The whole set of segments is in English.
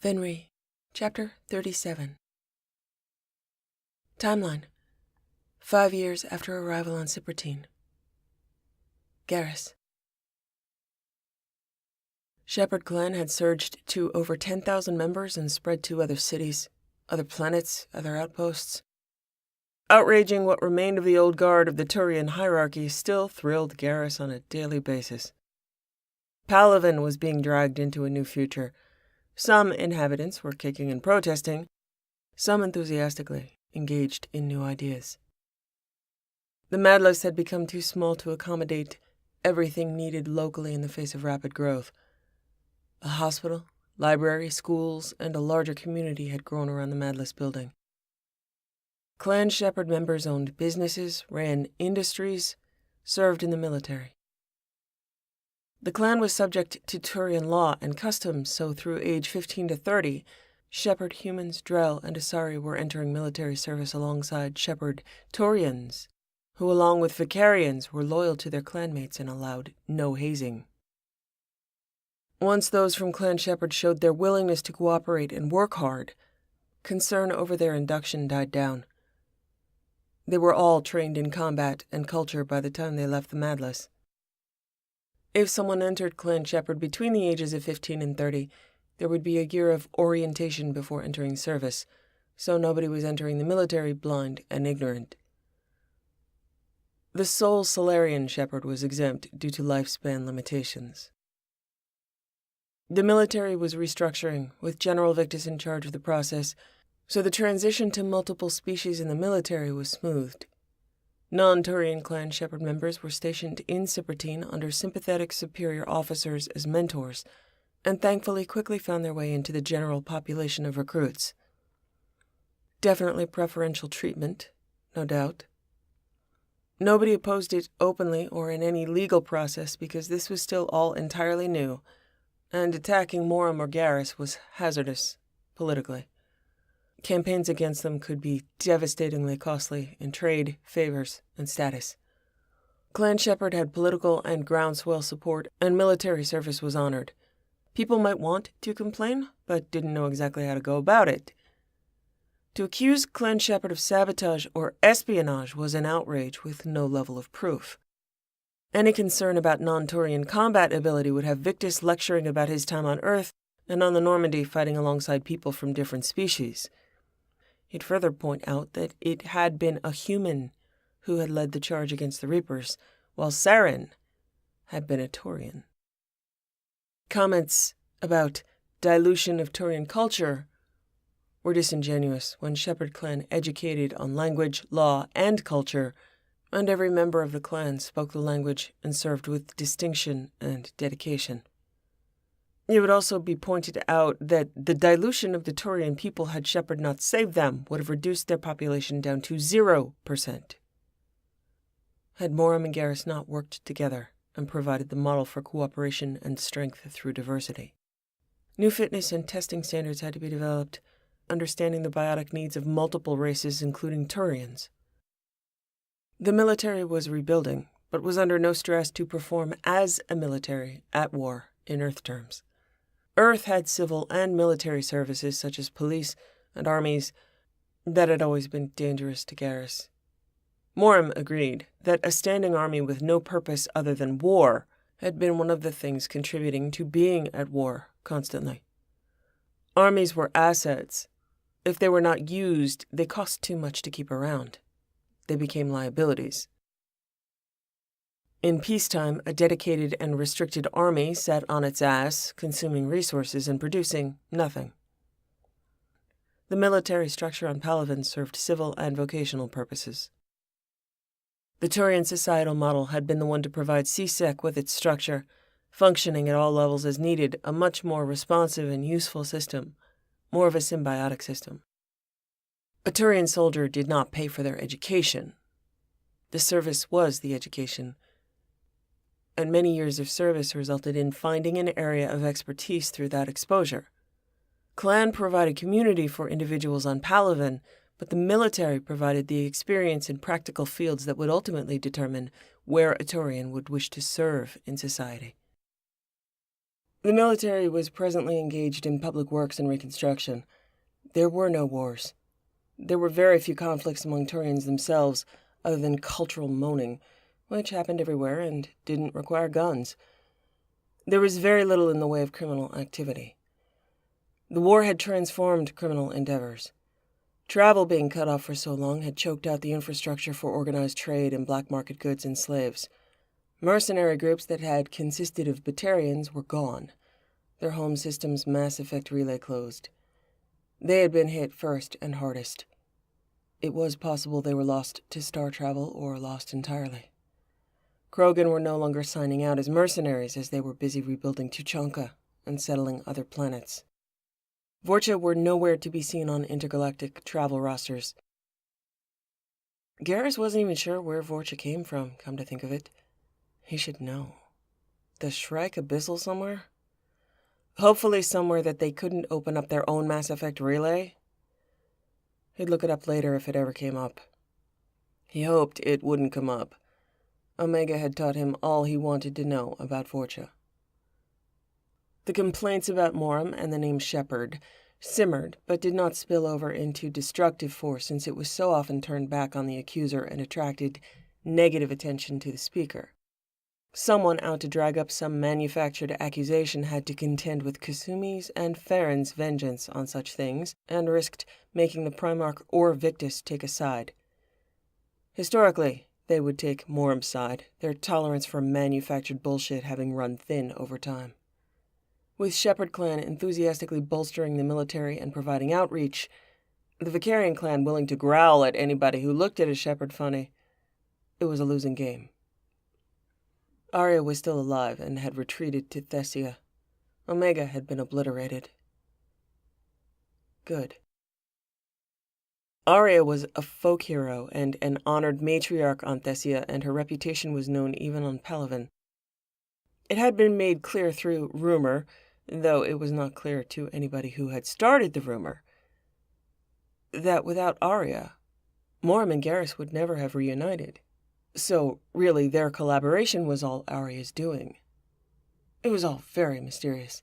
Venri Chapter 37. Timeline: 5 years after arrival on Cyprotine. Garrus. Shepard clan had surged to over 10,000 members and spread to other cities, other planets, other outposts. Outraging what remained of the old guard of the Turian hierarchy still thrilled Garrus on a daily basis. Palaven was being dragged into a new future. Some inhabitants were kicking and protesting, some enthusiastically engaged in new ideas. The Madless had become too small to accommodate everything needed locally in the face of rapid growth. A hospital, library, schools, and a larger community had grown around the Madless building. Clan Shepard members owned businesses, ran industries, served in the military. The clan was subject to Turian law and customs, so through age 15 to 30, Shepard humans, Drell, and Asari were entering military service alongside Shepard Turians, who along with Vicarians were loyal to their clanmates and allowed no hazing. Once those from Clan Shepard showed their willingness to cooperate and work hard, concern over their induction died down. They were all trained in combat and culture by the time they left the Madless. If someone entered Clan Shepard between the ages of 15 and 30, there would be a year of orientation before entering service, so nobody was entering the military blind and ignorant. The sole Solarian Shepard was exempt due to lifespan limitations. The military was restructuring, with General Victus in charge of the process, so the transition to multiple species in the military was smoothed. Non-Turian Clan Shepard members were stationed in Cyprotine under sympathetic superior officers as mentors, and thankfully quickly found their way into the general population of recruits. Definitely preferential treatment, no doubt. Nobody opposed it openly or in any legal process because this was still all entirely new, and attacking Moram or Garrus was hazardous, politically. Campaigns against them could be devastatingly costly in trade, favors, and status. Clan Shepard had political and groundswell support, and military service was honored. People might want to complain, but didn't know exactly how to go about it. To accuse Clan Shepard of sabotage or espionage was an outrage with no level of proof. Any concern about non-Turian combat ability would have Victus lecturing about his time on Earth and on the Normandy fighting alongside people from different species. He'd further point out that it had been a human who had led the charge against the Reapers, while Saren had been a Turian. Comments about dilution of Turian culture were disingenuous when Shepard clan educated on language, law, and culture, and every member of the clan spoke the language and served with distinction and dedication. It would also be pointed out that the dilution of the Turian people had Shepard not saved them would have reduced their population down to 0%. Had Moram and Garrus not worked together and provided the model for cooperation and strength through diversity. New fitness and testing standards had to be developed, understanding the biotic needs of multiple races, including Turians. The military was rebuilding, but was under no stress to perform as a military at war in Earth terms. Earth had civil and military services such as police and armies that had always been dangerous to Garrus. Moram agreed that a standing army with no purpose other than war had been one of the things contributing to being at war constantly. Armies were assets. If they were not used, they cost too much to keep around. They became liabilities. In peacetime, a dedicated and restricted army sat on its ass, consuming resources and producing nothing. The military structure on Palaven served civil and vocational purposes. The Turian societal model had been the one to provide CSEC with its structure, functioning at all levels as needed, a much more responsive and useful system, more of a symbiotic system. A Turian soldier did not pay for their education. The service was the education, and many years of service resulted in finding an area of expertise through that exposure. Clan provided community for individuals on Palaven, but the military provided the experience in practical fields that would ultimately determine where a Turian would wish to serve in society. The military was presently engaged in public works and reconstruction. There were no wars. There were very few conflicts among Turians themselves, other than cultural moaning, which happened everywhere and didn't require guns. There was very little in the way of criminal activity. The war had transformed criminal endeavors. Travel being cut off for so long had choked out the infrastructure for organized trade in black market goods and slaves. Mercenary groups that had consisted of Batarians were gone. Their home system's Mass Effect relay closed. They had been hit first and hardest. It was possible they were lost to star travel or lost entirely. Krogan were no longer signing out as mercenaries as they were busy rebuilding Tuchanka and settling other planets. Vorcha were nowhere to be seen on intergalactic travel rosters. Garrus wasn't even sure where Vorcha came from, come to think of it. He should know. The Shrike Abyssal somewhere? Hopefully somewhere that they couldn't open up their own Mass Effect relay. He'd look it up later if it ever came up. He hoped it wouldn't come up. Omega had taught him all he wanted to know about Vorcha. The complaints about Morum and the name Shepard simmered, but did not spill over into destructive force since it was so often turned back on the accuser and attracted negative attention to the speaker. Someone out to drag up some manufactured accusation had to contend with Kasumi's and Farron's vengeance on such things, and risked making the Primarch or Victus take a side. Historically, they would take Morum's side, their tolerance for manufactured bullshit having run thin over time. With Shepard clan enthusiastically bolstering the military and providing outreach, the Vicarian clan willing to growl at anybody who looked at a Shepard funny, it was a losing game. Arya was still alive and had retreated to Thessia. Omega had been obliterated. Good. Arya was a folk hero and an honored matriarch on Thessia, and her reputation was known even on Palaven. It had been made clear through rumor, though it was not clear to anybody who had started the rumor, that without Arya, Morum and Garrus would never have reunited. So, really, their collaboration was all Arya's doing. It was all very mysterious.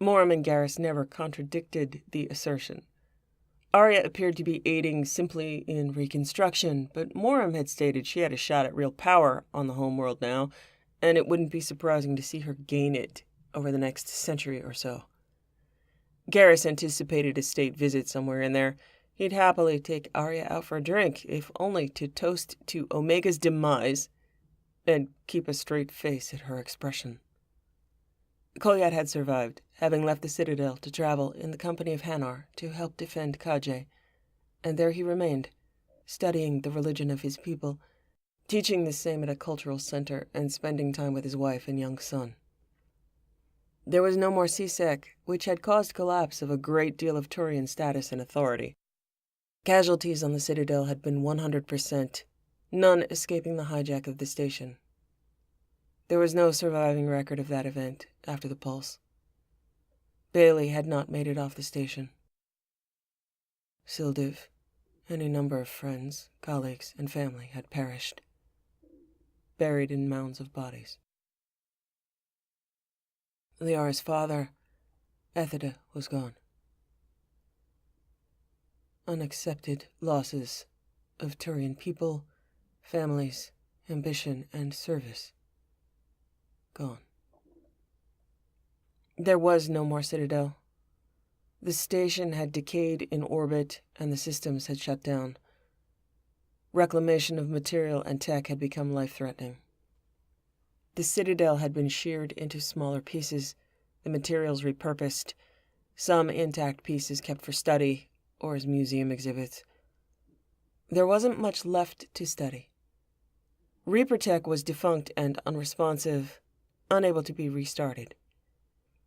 Morum and Garrus never contradicted the assertion. Arya appeared to be aiding simply in reconstruction, but Morum had stated she had a shot at real power on the homeworld now, and it wouldn't be surprising to see her gain it over the next century or so. Garrus anticipated a state visit somewhere in there. He'd happily take Arya out for a drink, if only to toast to Omega's demise and keep a straight face at her expression. Kolyat had survived, having left the Citadel to travel in the company of Hanar to help defend Kaje, and there he remained, studying the religion of his people, teaching the same at a cultural center, and spending time with his wife and young son. There was no more CSEC, which had caused collapse of a great deal of Turian status and authority. Casualties on the Citadel had been 100%, none escaping the hijack of the station. There was no surviving record of that event after the pulse. Bailey had not made it off the station. Sildiv, any number of friends, colleagues, and family had perished, buried in mounds of bodies. Liara's father, Ethida, was gone. Unaccepted losses of Turian people, families, ambition, and service. Gone. There was no more Citadel. The station had decayed in orbit, and the systems had shut down. Reclamation of material and tech had become life-threatening. The Citadel had been sheared into smaller pieces, the materials repurposed, some intact pieces kept for study or as museum exhibits. There wasn't much left to study. Reaper tech was defunct and unresponsive, unable to be restarted.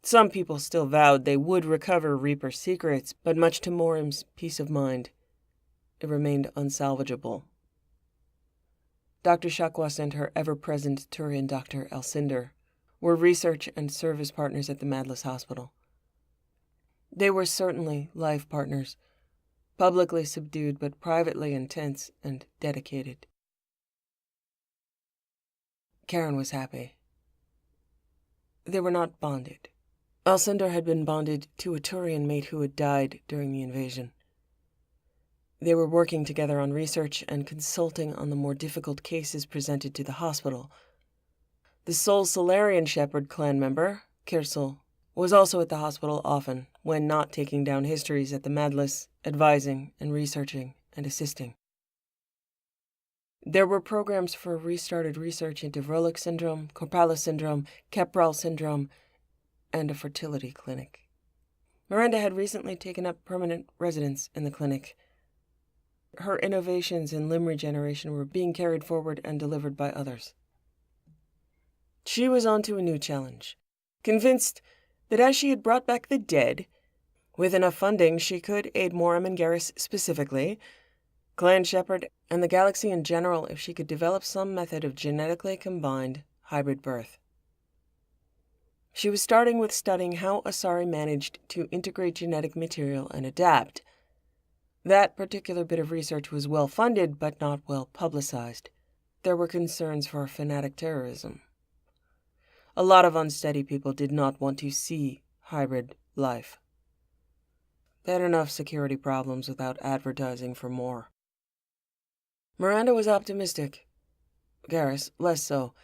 Some people still vowed they would recover Reaper secrets, but much to Morum's peace of mind, it remained unsalvageable. Dr. Shakwas and her ever-present Turian Dr. Alcindor were research and service partners at the Madless Hospital. They were certainly life partners, publicly subdued but privately intense and dedicated. Karen was happy. They were not bonded, Alcindor had been bonded to a Turian mate who had died during the invasion. They were working together on research and consulting on the more difficult cases presented to the hospital. The sole Solarian Shepard clan member, Kirsel, was also at the hospital often, when not taking down histories at the Madless, advising and researching and assisting. There were programs for restarted research into Vrolik syndrome, Corpalis syndrome, Kepral syndrome, and a fertility clinic. Miranda had recently taken up permanent residence in the clinic. Her innovations in limb regeneration were being carried forward and delivered by others. She was on to a new challenge, convinced that as she had brought back the dead, with enough funding she could aid Moram and Garrus specifically, Clan Shepard, and the galaxy in general if she could develop some method of genetically combined hybrid birth. She was starting with studying how Asari managed to integrate genetic material and adapt. That particular bit of research was well funded but not well publicized. There were concerns for fanatic terrorism. A lot of unsteady people did not want to see hybrid life. They had enough security problems without advertising for more. Miranda was optimistic. Garrus, less so.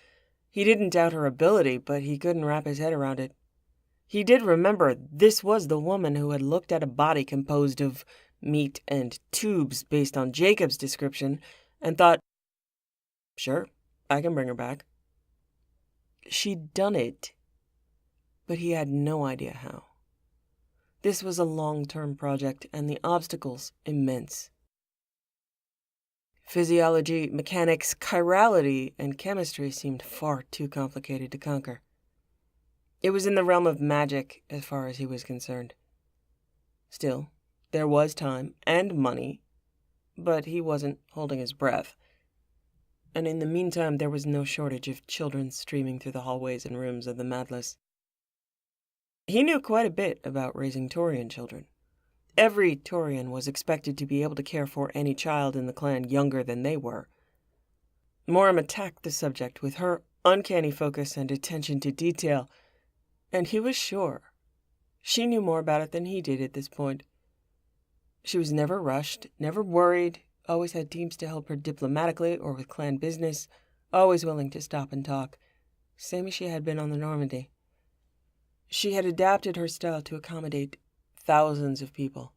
He didn't doubt her ability, but he couldn't wrap his head around it. He did remember this was the woman who had looked at a body composed of meat and tubes based on Jacob's description, and thought, sure, I can bring her back. She'd done it, but he had no idea how. This was a long-term project, and the obstacles immense. Physiology, mechanics, chirality, and chemistry seemed far too complicated to conquer. It was in the realm of magic, as far as he was concerned. Still, there was time and money, but he wasn't holding his breath. And in the meantime, there was no shortage of children streaming through the hallways and rooms of the Madless. He knew quite a bit about raising Turian children. Every Turian was expected to be able to care for any child in the clan younger than they were. Moram attacked the subject with her uncanny focus and attention to detail, and he was sure she knew more about it than he did at this point. She was never rushed, never worried, always had teams to help her diplomatically or with clan business, always willing to stop and talk, same as she had been on the Normandy. She had adapted her style to accommodate thousands of people,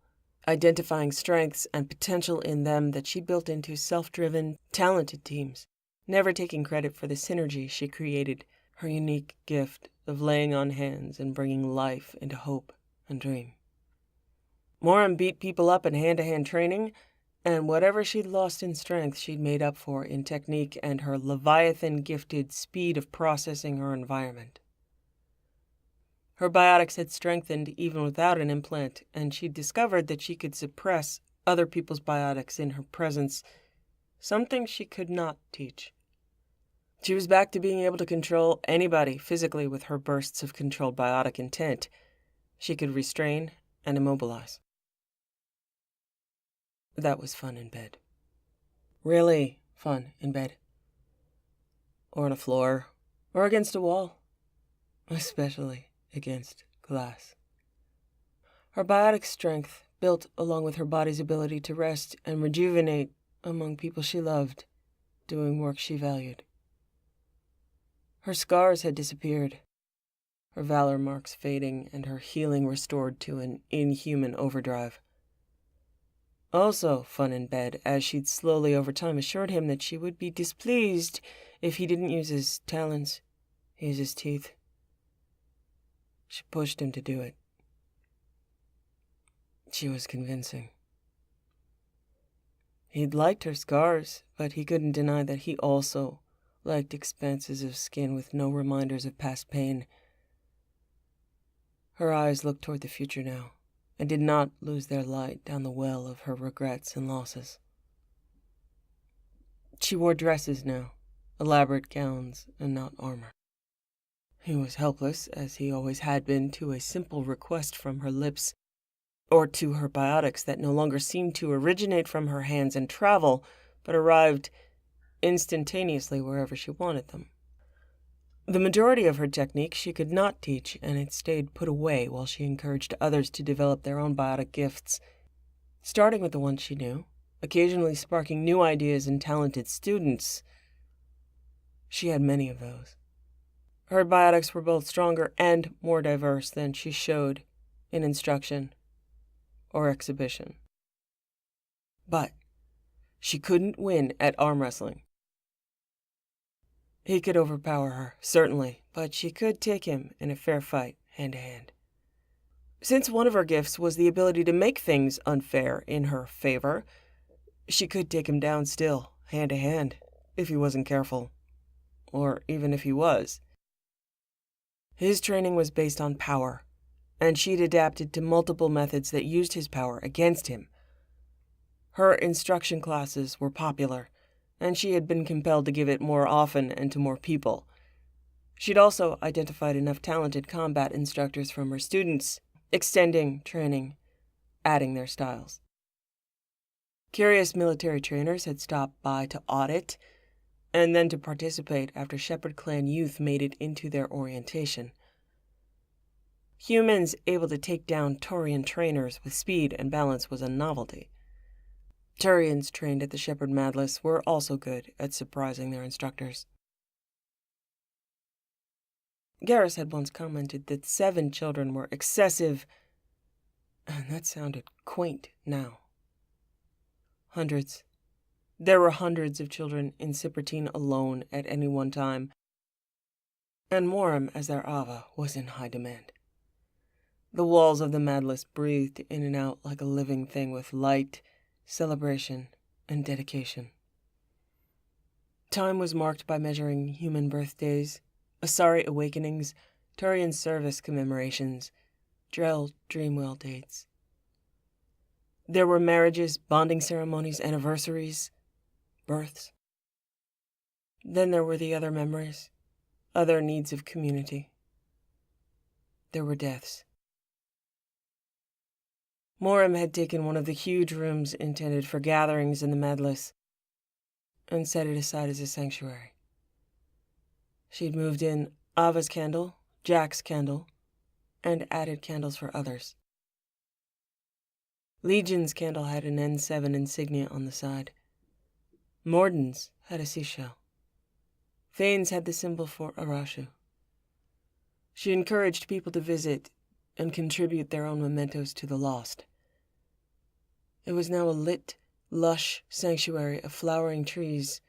identifying strengths and potential in them that she built into self-driven, talented teams, never taking credit for the synergy she created, her unique gift of laying on hands and bringing life into hope and dream. Moram beat people up in hand-to-hand training, and whatever she'd lost in strength she'd made up for in technique and her Leviathan-gifted speed of processing her environment. Her biotics had strengthened even without an implant, and she'd discovered that she could suppress other people's biotics in her presence, something she could not teach. She was back to being able to control anybody physically with her bursts of controlled biotic intent. She could restrain and immobilize. That was fun in bed. Really fun in bed. Or on a floor, or against a wall. Especially against glass. Her biotic strength, built along with her body's ability to rest and rejuvenate among people she loved, doing work she valued. Her scars had disappeared, her valor marks fading, and her healing restored to an inhuman overdrive. Also fun in bed, as she'd slowly over time assured him that she would be displeased if he didn't use his talons, use his teeth. She pushed him to do it. She was convincing. He'd liked her scars, but he couldn't deny that he also liked expanses of skin with no reminders of past pain. Her eyes looked toward the future now, and did not lose their light down the well of her regrets and losses. She wore dresses now, elaborate gowns, and not armor. He was helpless, as he always had been, to a simple request from her lips, or to her biotics that no longer seemed to originate from her hands and travel, but arrived instantaneously wherever she wanted them. The majority of her techniques she could not teach, and it stayed put away while she encouraged others to develop their own biotic gifts, starting with the ones she knew, occasionally sparking new ideas in talented students. She had many of those. Her biotics were both stronger and more diverse than she showed in instruction or exhibition. But she couldn't win at arm wrestling. He could overpower her, certainly, but she could take him in a fair fight, hand-to-hand. Since one of her gifts was the ability to make things unfair in her favor, she could take him down still, hand-to-hand, if he wasn't careful. Or even if he was. His training was based on power, and she'd adapted to multiple methods that used his power against him. Her instruction classes were popular, and she had been compelled to give it more often and to more people. She'd also identified enough talented combat instructors from her students, extending training, adding their styles. Curious military trainers had stopped by to audit, and then to participate after Shepard clan youth made it into their orientation. Humans able to take down Turian trainers with speed and balance was a novelty. Turians trained at the Shepard Madless were also good at surprising their instructors. Garrus had once commented that 7 children were excessive, and that sounded quaint now. Hundreds. There were hundreds of children in Cipertine alone at any one time, and Morim, as their Ava, was in high demand. The walls of the Madless breathed in and out like a living thing with light, celebration, and dedication. Time was marked by measuring human birthdays, Asari awakenings, Turian service commemorations, Drell Dreamwell dates. There were marriages, bonding ceremonies, anniversaries, births. Then there were the other memories, other needs of community. There were deaths. Morim had taken one of the huge rooms intended for gatherings in the Madless and set it aside as a sanctuary. She'd moved in Ava's candle, Jack's candle, and added candles for others. Legion's candle had an N7 insignia on the side. Morden's had a seashell. Thane's had the symbol for Arashu. She encouraged people to visit and contribute their own mementos to the lost. It was now a lit, lush sanctuary of flowering trees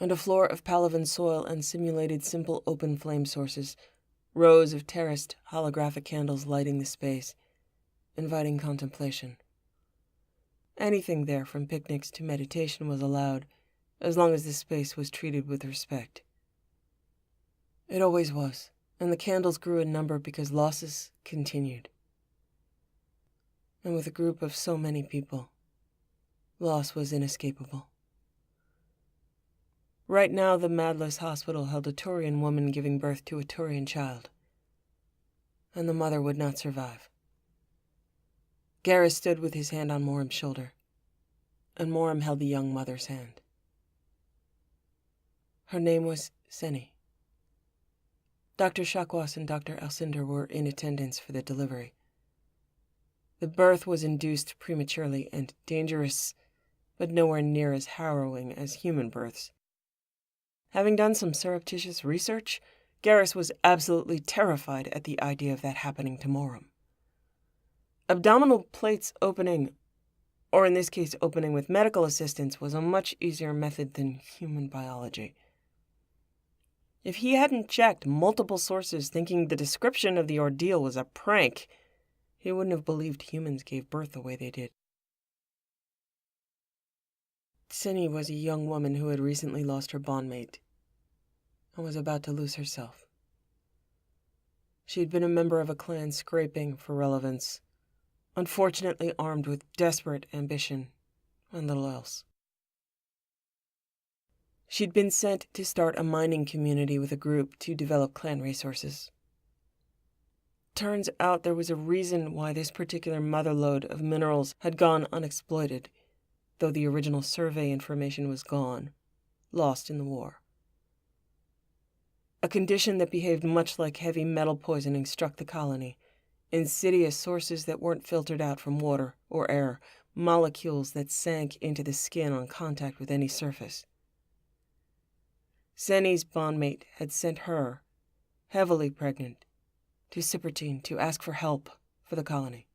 and a floor of Palavan soil and simulated simple open flame sources, rows of terraced holographic candles lighting the space, inviting contemplation. Anything there from picnics to meditation was allowed, as long as the space was treated with respect. It always was, and the candles grew in number because losses continued. And with a group of so many people, loss was inescapable. Right now, the Madless Hospital held a Turian woman giving birth to a Turian child, and the mother would not survive. Garrus stood with his hand on Morim's shoulder, and Morim held the young mother's hand. Her name was Seni. Dr. Shakwas and Dr. Alcindor were in attendance for the delivery. The birth was induced prematurely and dangerous, but nowhere near as harrowing as human births. Having done some surreptitious research, Garrus was absolutely terrified at the idea of that happening to Morim. Abdominal plates opening, or in this case opening with medical assistance, was a much easier method than human biology. If he hadn't checked multiple sources thinking the description of the ordeal was a prank, he wouldn't have believed humans gave birth the way they did. Seni was a young woman who had recently lost her bondmate and was about to lose herself. She had been a member of a clan scraping for relevance, unfortunately armed with desperate ambition and little else. She'd been sent to start a mining community with a group to develop clan resources. Turns out there was a reason why this particular motherlode of minerals had gone unexploited, though the original survey information was gone, lost in the war. A condition that behaved much like heavy metal poisoning struck the colony. Insidious sources that weren't filtered out from water or air, molecules that sank into the skin on contact with any surface. Senni's bondmate had sent her, heavily pregnant, to Cypertine to ask for help for the colony.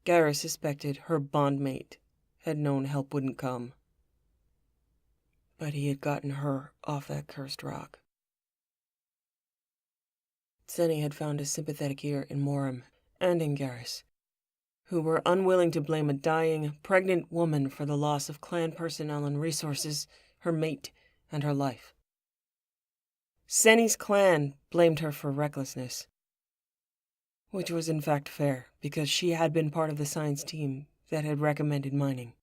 Garrus suspected her bondmate had known help wouldn't come, but he had gotten her off that cursed rock. Senni had found a sympathetic ear in Morim and in Garrus, who were unwilling to blame a dying, pregnant woman for the loss of clan personnel and resources, her mate, and her life. Senni's clan blamed her for recklessness, which was in fact fair, because she had been part of the science team that had recommended mining.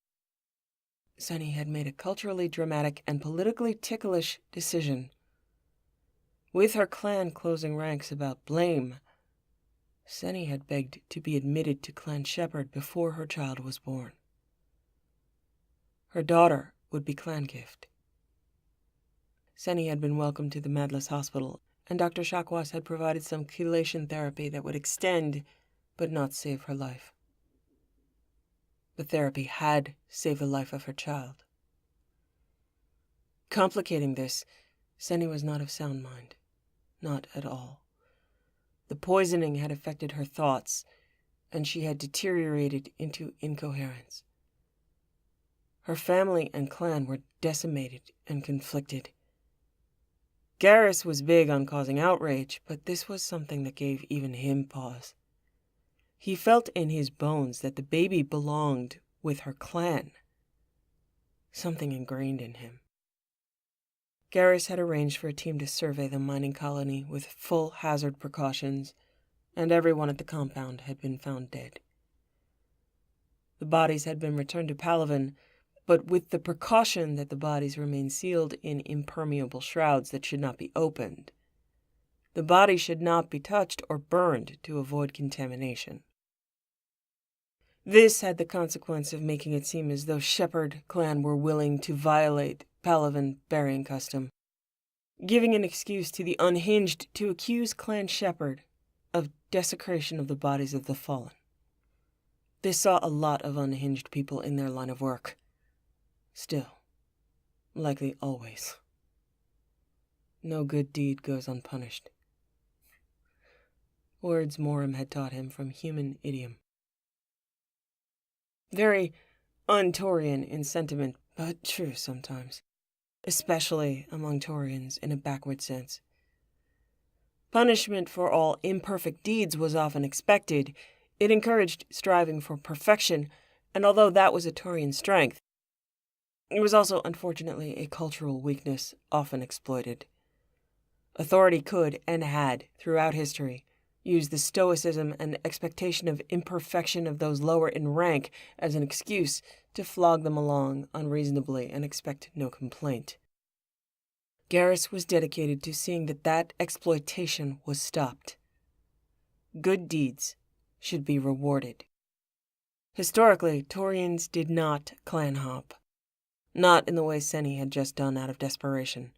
Senni had made a culturally dramatic and politically ticklish decision. With her clan closing ranks about blame, Senni had begged to be admitted to Clan Shepard before her child was born. Her daughter would be clan gift. Senni had been welcomed to the Madless Hospital, and Dr. Chakwas had provided some chelation therapy that would extend, but not save her life. The therapy had saved the life of her child. Complicating this, Senni was not of sound mind. Not at all. The poisoning had affected her thoughts, and she had deteriorated into incoherence. Her family and clan were decimated and conflicted. Garrus was big on causing outrage, but this was something that gave even him pause. He felt in his bones that the baby belonged with her clan. Something ingrained in him. Garrus had arranged for a team to survey the mining colony with full hazard precautions, and everyone at the compound had been found dead. The bodies had been returned to Palaven, but with the precaution that the bodies remain sealed in impermeable shrouds that should not be opened. The body should not be touched or burned to avoid contamination. This had the consequence of making it seem as though Shepard clan were willing to violate Palaven burying custom, giving an excuse to the unhinged to accuse Clan Shepard of desecration of the bodies of the fallen. This saw a lot of unhinged people in their line of work. Still, likely always. No good deed goes unpunished. Words Morim had taught him from human idiom. Very un-Taurian in sentiment, but true sometimes, especially among Taurians in a backward sense. Punishment for all imperfect deeds was often expected. It encouraged striving for perfection, and although that was a Taurian strength, it was also, unfortunately, a cultural weakness often exploited. Authority could, and had, throughout history, used the stoicism and expectation of imperfection of those lower in rank as an excuse to flog them along unreasonably and expect no complaint. Garrus was dedicated to seeing that exploitation was stopped. Good deeds should be rewarded. Historically, Taurians did not clan hop. Not in the way Senni had just done out of desperation.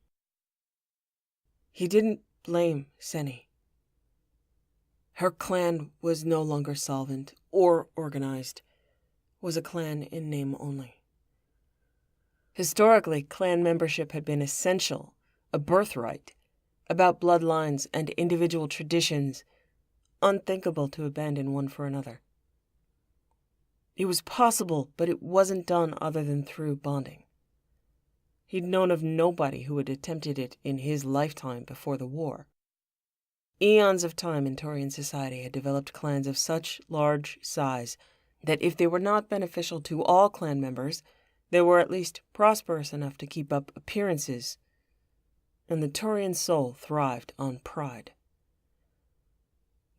He didn't blame Senni. Her clan was no longer solvent or organized, was a clan in name only. Historically, clan membership had been essential, a birthright, about bloodlines and individual traditions, unthinkable to abandon one for another. It was possible, but it wasn't done other than through bonding. He'd known of nobody who had attempted it in his lifetime before the war. Eons of time in Taurian society had developed clans of such large size that if they were not beneficial to all clan members, they were at least prosperous enough to keep up appearances, and the Taurian soul thrived on pride.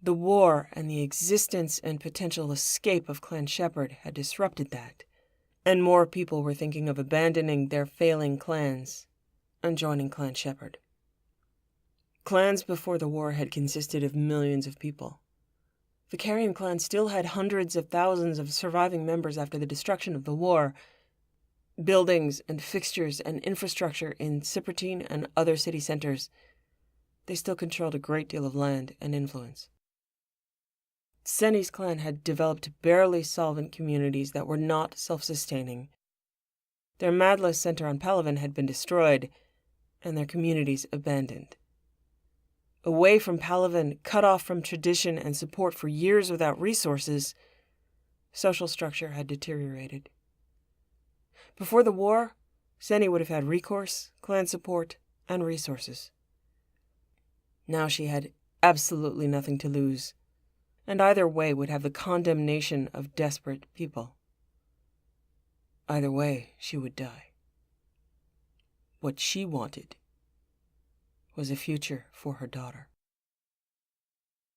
The war and the existence and potential escape of Clan Shepard had disrupted that, and more people were thinking of abandoning their failing clans and joining Clan Shepard. Clans before the war had consisted of millions of people. The Shakarian clan still had hundreds of thousands of surviving members after the destruction of the war, buildings and fixtures and infrastructure in Cipertine and other city centers, they still controlled a great deal of land and influence. Seni's clan had developed barely solvent communities that were not self-sustaining. Their Madless center on Palaven had been destroyed, and their communities abandoned. Away from Palaven, cut off from tradition and support for years without resources, social structure had deteriorated. Before the war, Seni would have had recourse, clan support, and resources. Now she had absolutely nothing to lose, and either way would have the condemnation of desperate people. Either way, she would die. What she wanted was a future for her daughter.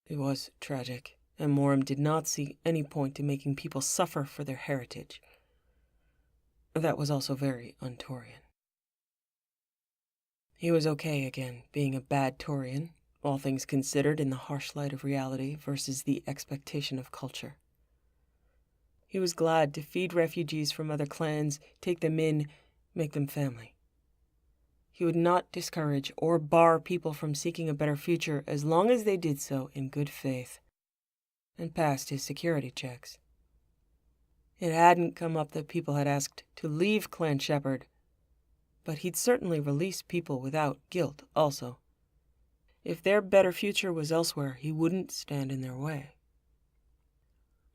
It was tragic, and Morim did not see any point to making people suffer for their heritage. That was also very un-Taurian. He was okay again, being a bad Taurian, all things considered in the harsh light of reality versus the expectation of culture. He was glad to feed refugees from other clans, take them in, make them family. He would not discourage or bar people from seeking a better future as long as they did so in good faith and passed his security checks. It hadn't come up that people had asked to leave Clan Shepard, but he'd certainly release people without guilt also. If their better future was elsewhere, he wouldn't stand in their way.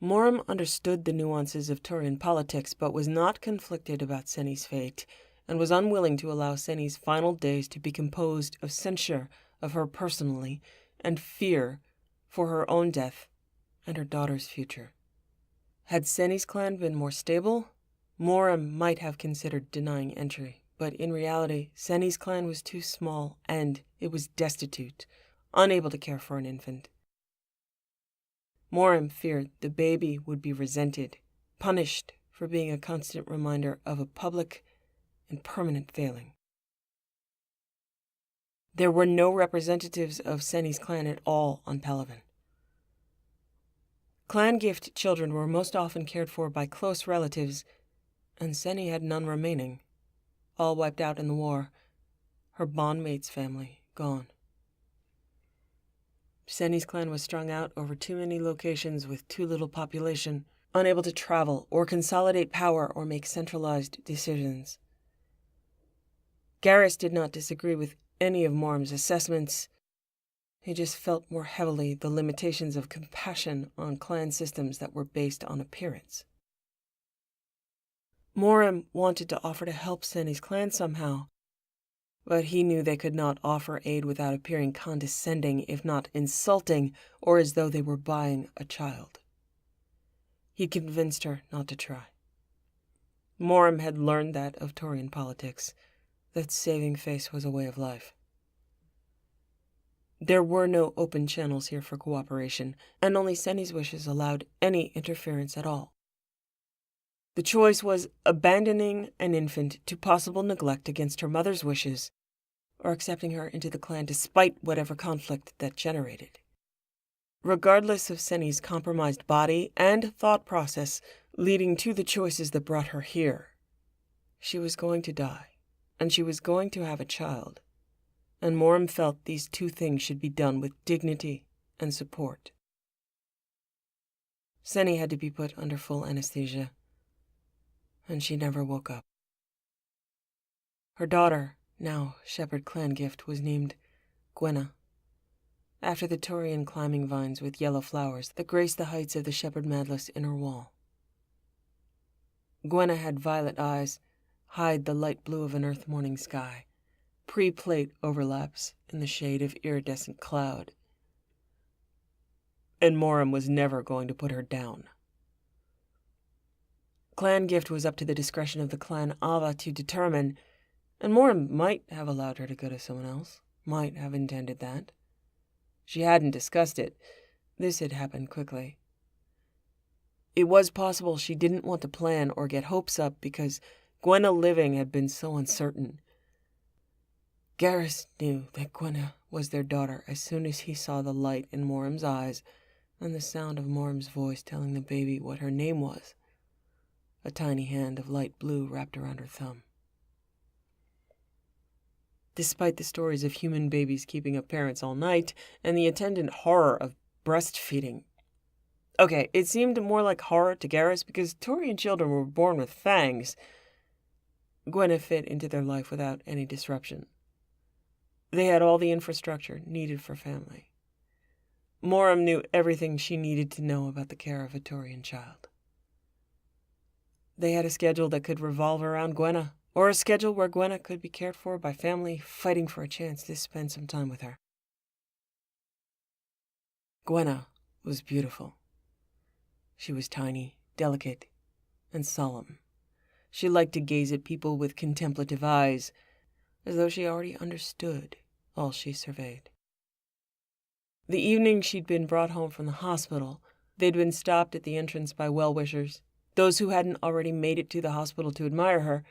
Morim understood the nuances of Taurian politics, but was not conflicted about Seni's fate, and was unwilling to allow Seni's final days to be composed of censure of her personally and fear for her own death and her daughter's future. Had Seni's clan been more stable, Morim might have considered denying entry, but in reality, Seni's clan was too small and it was destitute, unable to care for an infant. Morim feared the baby would be resented, punished for being a constant reminder of a public and permanent failing. There were no representatives of Seni's clan at all on Palaven. Clan gift children were most often cared for by close relatives, and Seni had none remaining, all wiped out in the war, her bondmate's family gone. Seni's clan was strung out over too many locations with too little population, unable to travel or consolidate power or make centralized decisions. Garrus did not disagree with any of Morim's assessments. He just felt more heavily the limitations of compassion on clan systems that were based on appearance. Morim wanted to offer to help Seni's clan somehow, but he knew they could not offer aid without appearing condescending, if not insulting, or as though they were buying a child. He convinced her not to try. Morim had learned that of Taurian politics, that saving face was a way of life. There were no open channels here for cooperation, and only Seni's wishes allowed any interference at all. The choice was abandoning an infant to possible neglect against her mother's wishes, or accepting her into the clan despite whatever conflict that generated. Regardless of Seni's compromised body and thought process leading to the choices that brought her here, she was going to die, and she was going to have a child, and Morim felt these two things should be done with dignity and support. Seni had to be put under full anesthesia, and she never woke up. Her daughter, now Shepard clan gift, was named Gwenna, after the Taurian climbing vines with yellow flowers that graced the heights of the Shepard Madless inner wall. Gwenna had violet eyes, hide the light blue of an earth morning sky, pre-plate overlaps in the shade of iridescent cloud. And Morim was never going to put her down. Clan gift was up to the discretion of the clan Ava to determine, and Morim might have allowed her to go to someone else, might have intended that. She hadn't discussed it. This had happened quickly. It was possible she didn't want to plan or get hopes up because Gwenna living had been so uncertain. Garrus knew that Gwenna was their daughter as soon as he saw the light in Morim's eyes and the sound of Morim's voice telling the baby what her name was. a tiny hand of light blue wrapped around her thumb. Despite the stories of human babies keeping up parents all night and the attendant horror of breastfeeding. Okay, it seemed more like horror to Garrus because Turian children were born with fangs. Gwenna fit into their life without any disruption. They had all the infrastructure needed for family. Moram knew everything she needed to know about the care of a Turian child. They had a schedule that could revolve around Gwenna, or a schedule where Gwenna could be cared for by family fighting for a chance to spend some time with her. Gwenna was beautiful. She was tiny, delicate, and solemn. She liked to gaze at people with contemplative eyes, as though she already understood all she surveyed. The evening she'd been brought home from the hospital, they'd been stopped at the entrance by well-wishers, those who hadn't already made it to the hospital to admire her,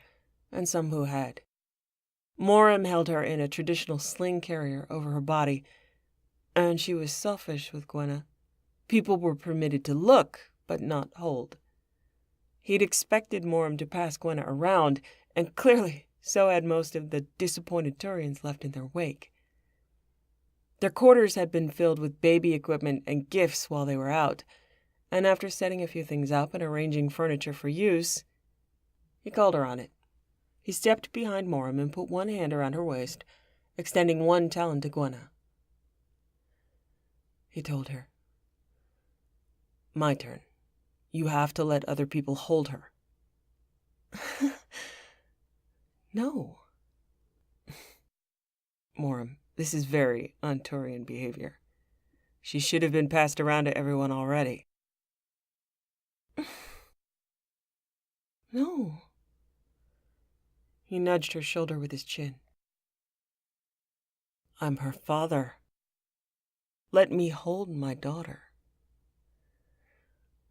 and some who had. Moram held her in a traditional sling carrier over her body, and she was selfish with Gwenna. People were permitted to look, but not hold. He'd expected Moram to pass Gwenna around, and clearly so had most of the disappointed Turians left in their wake. Their quarters had been filled with baby equipment and gifts while they were out, and after setting a few things up and arranging furniture for use, he called her on it. He stepped behind Moram and put one hand around her waist, extending one talon to Gwenna. He told her, "My turn. You have to let other people hold her." No. Moram, this is very un-Turian behavior. She should have been passed around to everyone already. No. He nudged her shoulder with his chin. I'm her father. Let me hold my daughter.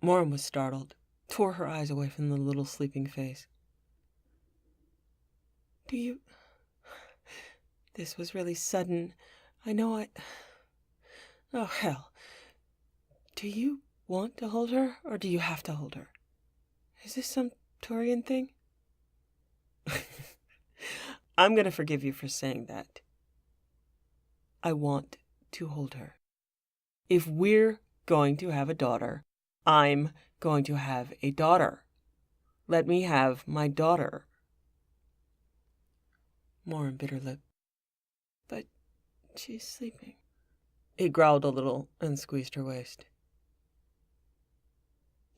Moram was startled, tore her eyes away from the little sleeping face. Do you... This was really sudden. I know Oh, hell. Do you want to hold her, or do you have to hold her? Is this some Turian thing? I'm going to forgive you for saying that. I want to hold her. If we're going to have a daughter, I'm going to have a daughter. Let me have my daughter. Moram bit her lip. But she's sleeping. He growled a little and squeezed her waist.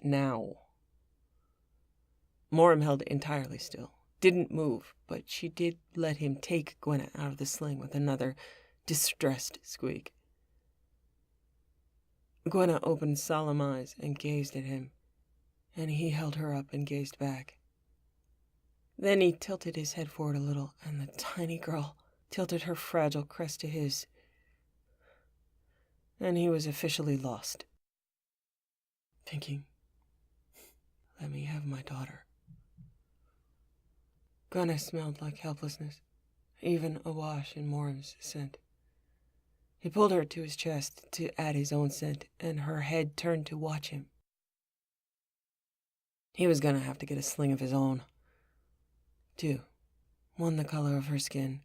Now. Moram held entirely still, didn't move, but she did let him take Gwenna out of the sling with another distressed squeak. Gwenna opened solemn eyes and gazed at him, and he held her up and gazed back. Then he tilted his head forward a little, and the tiny girl tilted her fragile crest to his, and he was officially lost. Thinking, let me have my daughter. Gwenna smelled like helplessness, even awash in Moram's scent. He pulled her to his chest to add his own scent, and her head turned to watch him. He was going to have to get a sling of his own. Two, one the color of her skin,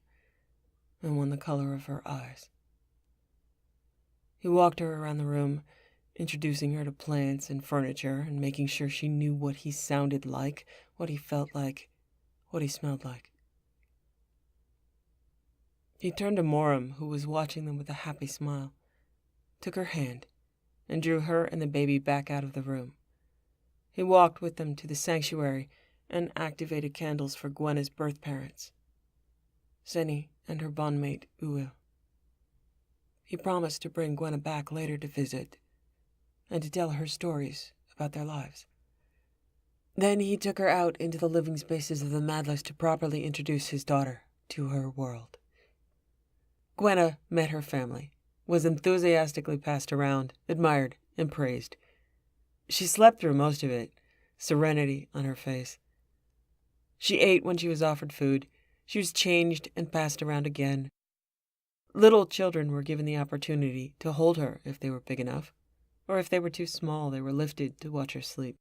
and one the color of her eyes. He walked her around the room, introducing her to plants and furniture and making sure she knew what he sounded like, what he felt like, what he smelled like. He turned to Moram, who was watching them with a happy smile, took her hand, and drew her and the baby back out of the room. He walked with them to the sanctuary and activated candles for Gwenna's birth parents, Seni and her bondmate, Uil. He promised to bring Gwenna back later to visit and to tell her stories about their lives. Then he took her out into the living spaces of the Madless to properly introduce his daughter to her world. Gwenna met her family, was enthusiastically passed around, admired, and praised. She slept through most of it, serenity on her face. She ate when she was offered food. She was changed and passed around again. Little children were given the opportunity to hold her if they were big enough, or if they were too small, they were lifted to watch her sleep.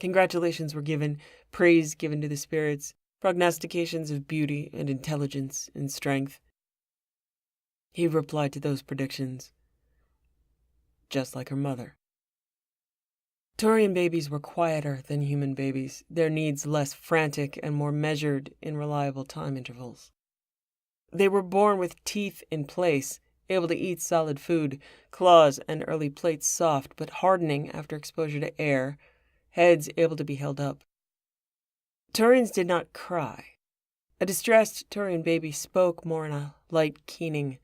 Congratulations were given, praise given to the spirits, prognostications of beauty and intelligence and strength. He replied to those predictions, just like her mother. Turian babies were quieter than human babies, their needs less frantic and more measured in reliable time intervals. They were born with teeth in place, able to eat solid food, claws and early plates soft but hardening after exposure to air, heads able to be held up. Turians did not cry. A distressed Turian baby spoke more in a light keening,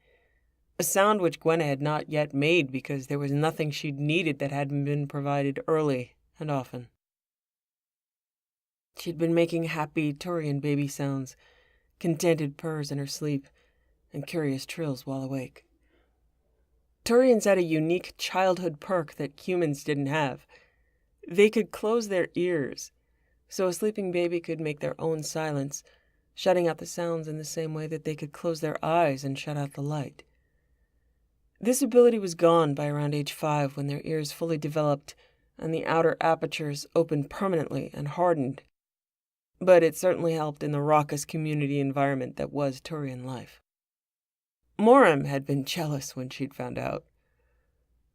a sound which Gwenna had not yet made because there was nothing she'd needed that hadn't been provided early and often. She'd been making happy Turian baby sounds, contented purrs in her sleep, and curious trills while awake. Turians had a unique childhood perk that humans didn't have. They could close their ears, so a sleeping baby could make their own silence, shutting out the sounds in the same way that they could close their eyes and shut out the light. This ability was gone by around age 5 when their ears fully developed and the outer apertures opened permanently and hardened. But it certainly helped in the raucous community environment that was Turian life. Moram had been jealous when she'd found out.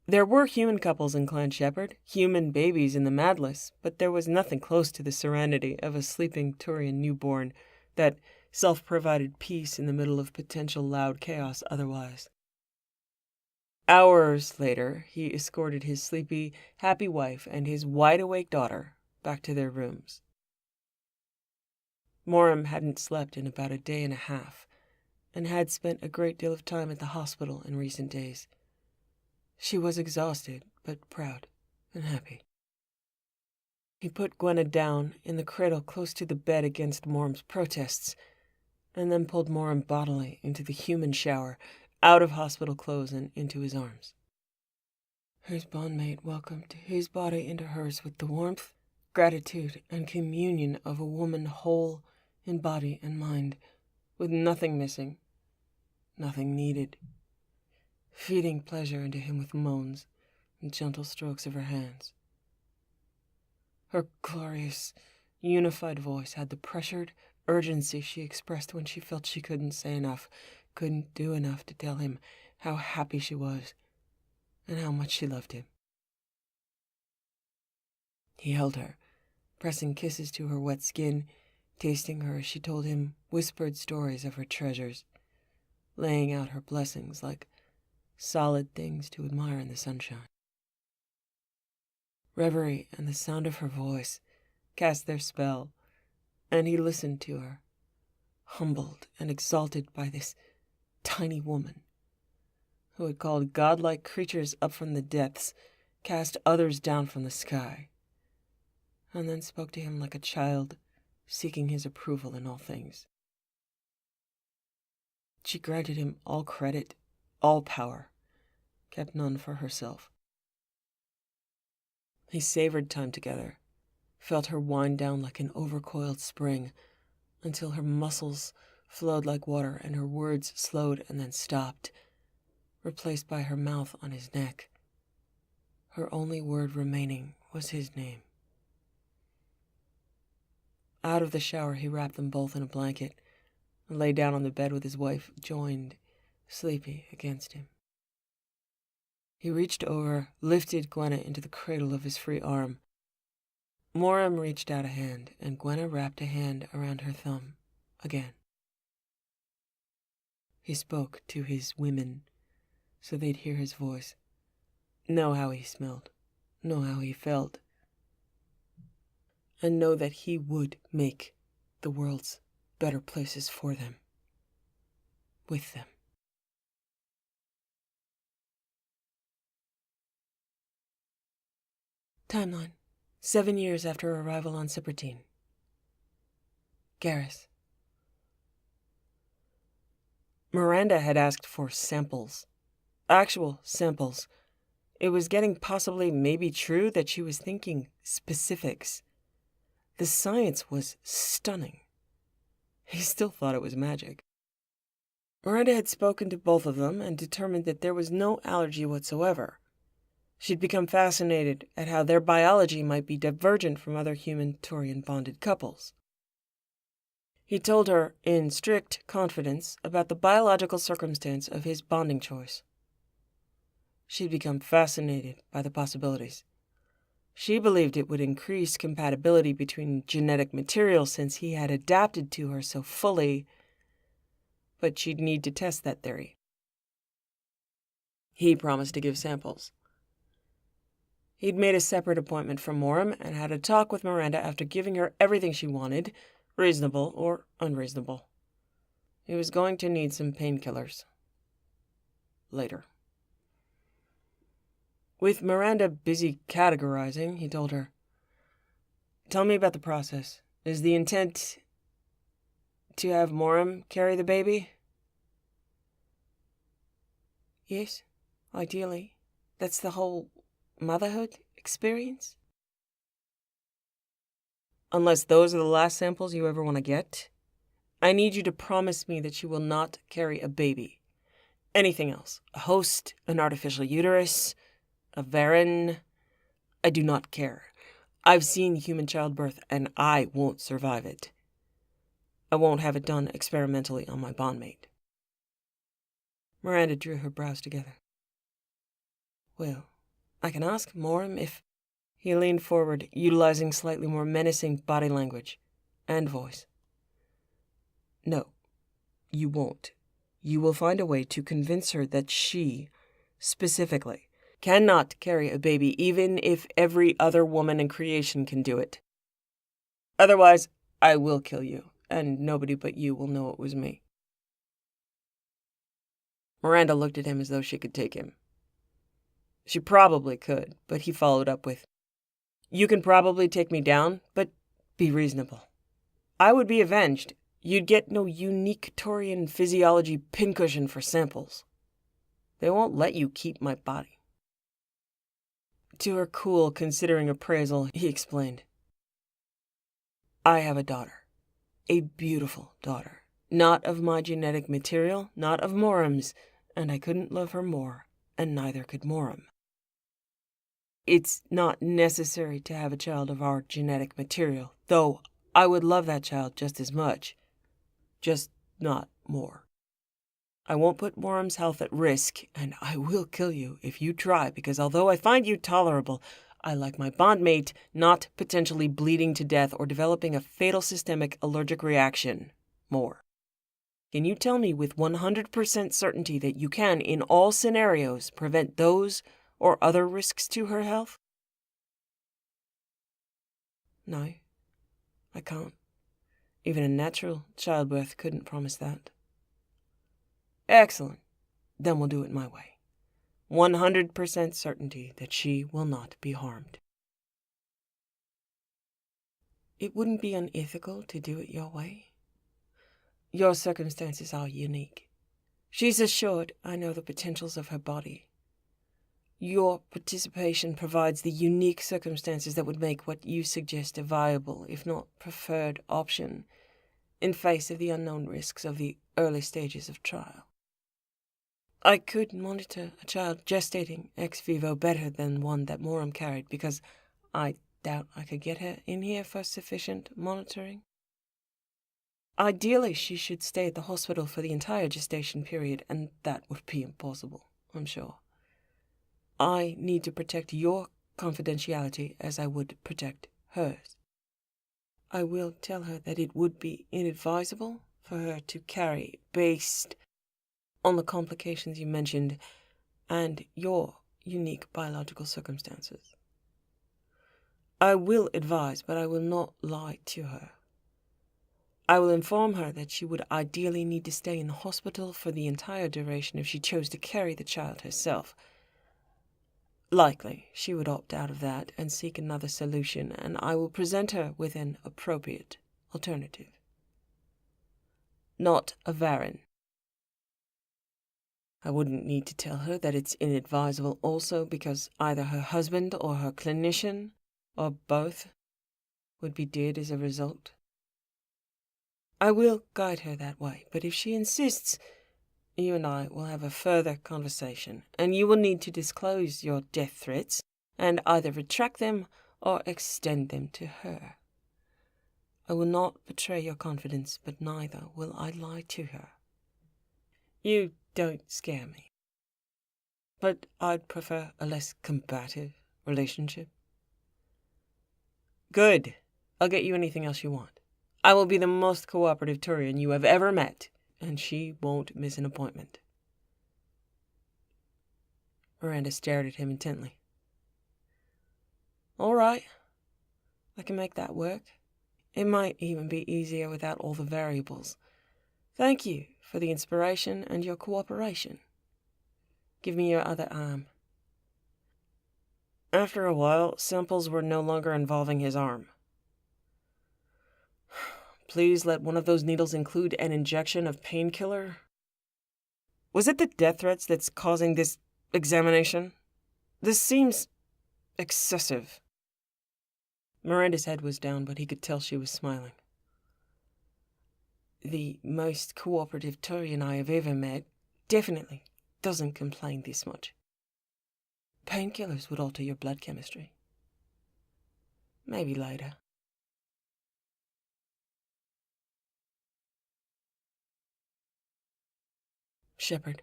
There were human couples in Clan Shepard, human babies in the Madless, but there was nothing close to the serenity of a sleeping Turian newborn, that self-provided peace in the middle of potential loud chaos otherwise. Hours later, he escorted his sleepy, happy wife and his wide-awake daughter back to their rooms. Moram hadn't slept in about a day and a half, and had spent a great deal of time at the hospital in recent days. She was exhausted, but proud and happy. He put Gwenna down in the cradle close to the bed against Moram's protests, and then pulled Moram bodily into the human shower, out of hospital clothes and into his arms. His bondmate welcomed his body into hers with the warmth, gratitude, and communion of a woman whole in body and mind, with nothing missing, nothing needed, feeding pleasure into him with moans and gentle strokes of her hands. Her glorious, unified voice had the pressured urgency she expressed when she felt she couldn't say enough, couldn't do enough to tell him how happy she was and how much she loved him. He held her, pressing kisses to her wet skin, tasting her as she told him whispered stories of her treasures, laying out her blessings like solid things to admire in the sunshine. Reverie and the sound of her voice cast their spell, and he listened to her, humbled and exalted by this tiny woman who had called godlike creatures up from the depths, cast others down from the sky, and then spoke to him like a child seeking his approval in all things. She granted him all credit, all power, kept none for herself. He savored time together, felt her wind down like an overcoiled spring, until her muscles flowed like water and her words slowed and then stopped, replaced by her mouth on his neck. Her only word remaining was his name. Out of the shower, he wrapped them both in a blanket and lay down on the bed with his wife joined, sleepy, against him. He reached over, lifted Gwenna into the cradle of his free arm. Moram reached out a hand, and Gwenna wrapped a hand around her thumb again. He spoke to his women, so they'd hear his voice, know how he smelled, know how he felt, and know that he would make the world's better places for them, with them. Timeline: 7 years after arrival on Cypertine. Garrus. Miranda had asked for samples. Actual samples. It was getting possibly maybe true that she was thinking specifics. The science was stunning. He still thought it was magic. Miranda had spoken to both of them and determined that there was no allergy whatsoever. She'd become fascinated at how their biology might be divergent from other human Turian bonded couples. He told her, in strict confidence, about the biological circumstance of his bonding choice. She'd become fascinated by the possibilities. She believed it would increase compatibility between genetic material since he had adapted to her so fully, but she'd need to test that theory. He promised to give samples. He'd made a separate appointment for Moram and had a talk with Miranda after giving her everything she wanted, reasonable or unreasonable. He was going to need some painkillers. Later. With Miranda busy categorizing, he told her, "Tell me about the process. Is the intent to have Moram carry the baby?" "Yes, ideally. That's the whole motherhood experience." "Unless those are the last samples you ever want to get, I need you to promise me that you will not carry a baby. Anything else. A host, an artificial uterus, a Varen. I do not care. I've seen human childbirth, and I won't survive it. I won't have it done experimentally on my bondmate." Miranda drew her brows together. "Well, I can ask Moram if—" He leaned forward, utilizing slightly more menacing body language and voice. "No, you won't. You will find a way to convince her that she, specifically, cannot carry a baby even if every other woman in creation can do it. Otherwise, I will kill you, and nobody but you will know it was me." Miranda looked at him as though she could take him. She probably could, but he followed up with, "You can probably take me down, but be reasonable. I would be avenged. You'd get no unique Turian physiology pincushion for samples. They won't let you keep my body." To her cool, considering appraisal, he explained, "I have a daughter. A beautiful daughter. Not of my genetic material, not of Moram's, and I couldn't love her more, and neither could Moram. It's not necessary to have a child of our genetic material, though I would love that child just as much. Just not more. I won't put Moram's health at risk, and I will kill you if you try, because although I find you tolerable, I like my bondmate not potentially bleeding to death or developing a fatal systemic allergic reaction more. Can you tell me with 100% certainty that you can, in all scenarios, prevent those or other risks to her health?" "No, I can't. Even a natural childbirth couldn't promise that." "Excellent. Then we'll do it my way. 100% certainty that she will not be harmed." "It wouldn't be unethical to do it your way. Your circumstances are unique. She's assured I know the potentials of her body. Your participation provides the unique circumstances that would make what you suggest a viable, if not preferred, option in face of the unknown risks of the early stages of trial. I could monitor a child gestating ex vivo better than one that Moram carried, because I doubt I could get her in here for sufficient monitoring. Ideally, she should stay at the hospital for the entire gestation period, and that would be impossible, I'm sure. I need to protect your confidentiality as I would protect hers. I will tell her that it would be inadvisable for her to carry based on the complications you mentioned and your unique biological circumstances. I will advise, but I will not lie to her. I will inform her that she would ideally need to stay in the hospital for the entire duration if she chose to carry the child herself. Likely, she would opt out of that and seek another solution, and I will present her with an appropriate alternative. Not a Varen. I wouldn't need to tell her that it's inadvisable also, because either her husband or her clinician, or both, would be dead as a result. I will guide her that way, but if she insists, you and I will have a further conversation, and you will need to disclose your death threats and either retract them or extend them to her. I will not betray your confidence, but neither will I lie to her. You don't scare me, but I'd prefer a less combative relationship. Good. I'll get you anything else you want. I will be the most cooperative Turian you have ever met, and she won't miss an appointment. Miranda stared at him intently. All right. I can make that work. It might even be easier without all the variables. Thank you for the inspiration and your cooperation. Give me your other arm. After a while, samples were no longer involving his arm. Please let one of those needles include an injection of painkiller. Was it the death threats that's causing this examination? This seems excessive. Miranda's head was down, but he could tell she was smiling. The most cooperative Turian I have ever met definitely doesn't complain this much. Painkillers would alter your blood chemistry. Maybe later. Shepard.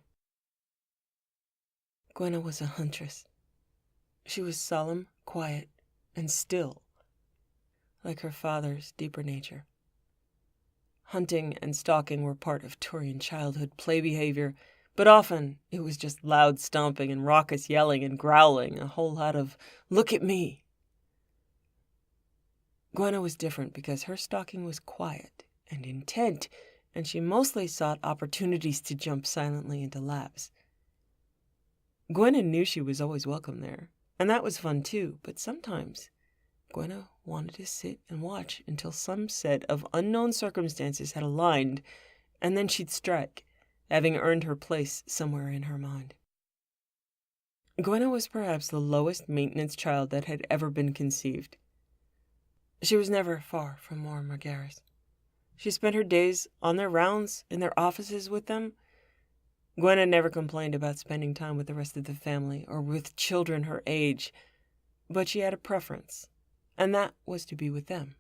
Gwenna was a huntress. She was solemn, quiet, and still, like her father's deeper nature. Hunting and stalking were part of Turian childhood play behavior, but often it was just loud stomping and raucous yelling and growling, a whole lot of, "Look at me." Gwenna was different because her stalking was quiet and intent, and she mostly sought opportunities to jump silently into laps. Gwenna knew she was always welcome there, and that was fun too, but sometimes Gwenna wanted to sit and watch until some set of unknown circumstances had aligned, and then she'd strike, having earned her place somewhere in her mind. Gwenna was perhaps the lowest maintenance child that had ever been conceived. She was never far from Moram or Garrus. She spent her days on their rounds in their offices with them. Gwenna never complained about spending time with the rest of the family or with children her age, but she had a preference, and that was to be with them.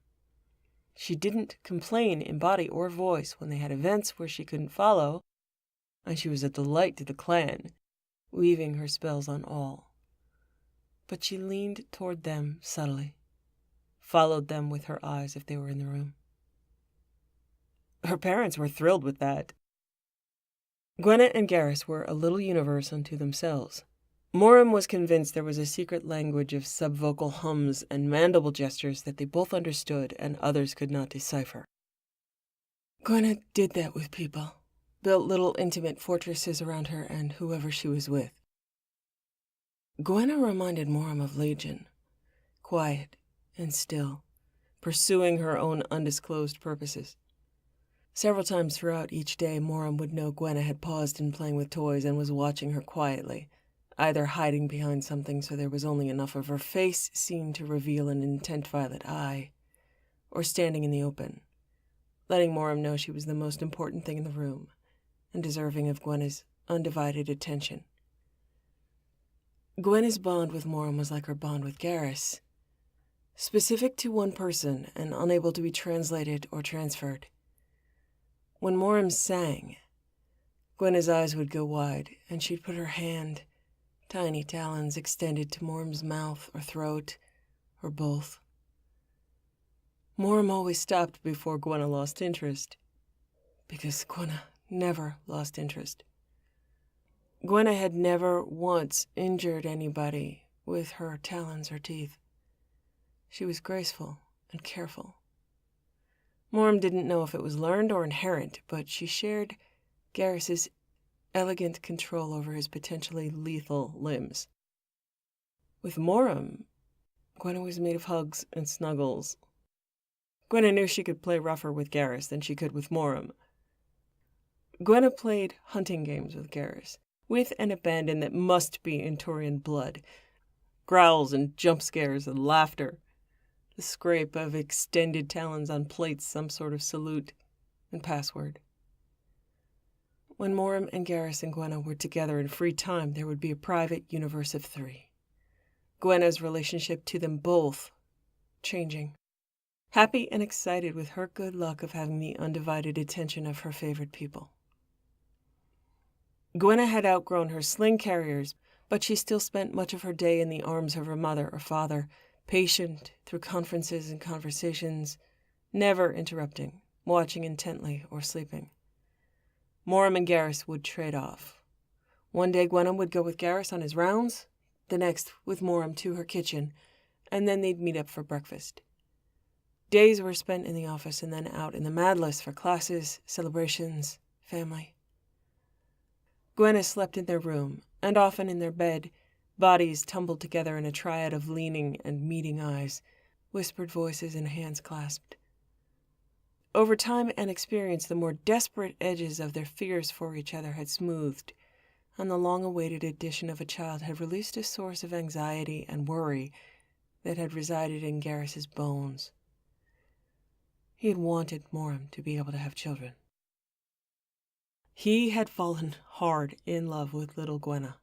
She didn't complain in body or voice when they had events where she couldn't follow, and she was a delight to the clan, weaving her spells on all. But she leaned toward them subtly, followed them with her eyes if they were in the room. Her parents were thrilled with that. Gwenna and Garrus were a little universe unto themselves. Moram was convinced there was a secret language of subvocal hums and mandible gestures that they both understood and others could not decipher. Gwenna did that with people, built little intimate fortresses around her and whoever she was with. Gwenna reminded Moram of Legion, quiet and still, pursuing her own undisclosed purposes. Several times throughout each day, Moram would know Gwenna had paused in playing with toys and was watching her quietly, either hiding behind something so there was only enough of her face seen to reveal an intent violet eye, or standing in the open, letting Moram know she was the most important thing in the room and deserving of Gwenna's undivided attention. Gwenna's bond with Moram was like her bond with Garrus, specific to one person and unable to be translated or transferred. When Moram sang, Gwenna's eyes would go wide, and she'd put her hand, tiny talons extended to Moram's mouth or throat, or both. Moram always stopped before Gwenna lost interest, because Gwenna never lost interest. Gwenna had never once injured anybody with her talons or teeth. She was graceful and careful. Moram didn't know if it was learned or inherent, but she shared Garrus's elegant control over his potentially lethal limbs. With Moram, Gwenna was made of hugs and snuggles. Gwenna knew she could play rougher with Garrus than she could with Moram. Gwenna played hunting games with Garrus, with an abandon that must be in Turian blood. Growls and jump scares and laughter. The scrape of extended talons on plates, some sort of salute and password. When Moram and Garrus and Gwenna were together in free time, there would be a private universe of 3. Gwenna's relationship to them both changing. Happy and excited with her good luck of having the undivided attention of her favorite people. Gwenna had outgrown her sling carriers, but she still spent much of her day in the arms of her mother or father, patient through conferences and conversations, never interrupting, watching intently or sleeping. Moram and Garrus would trade off. One day Gwenna would go with Garrus on his rounds, the next with Moram to her kitchen, and then they'd meet up for breakfast. Days were spent in the office and then out in the Madless for classes, celebrations, family. Gwenna slept in their room, and often in their bed, bodies tumbled together in a triad of leaning and meeting eyes, whispered voices and hands clasped. Over time and experience, the more desperate edges of their fears for each other had smoothed, and the long-awaited addition of a child had released a source of anxiety and worry that had resided in Garrus's bones. He had wanted Moram to be able to have children. He had fallen hard in love with little Gwenna,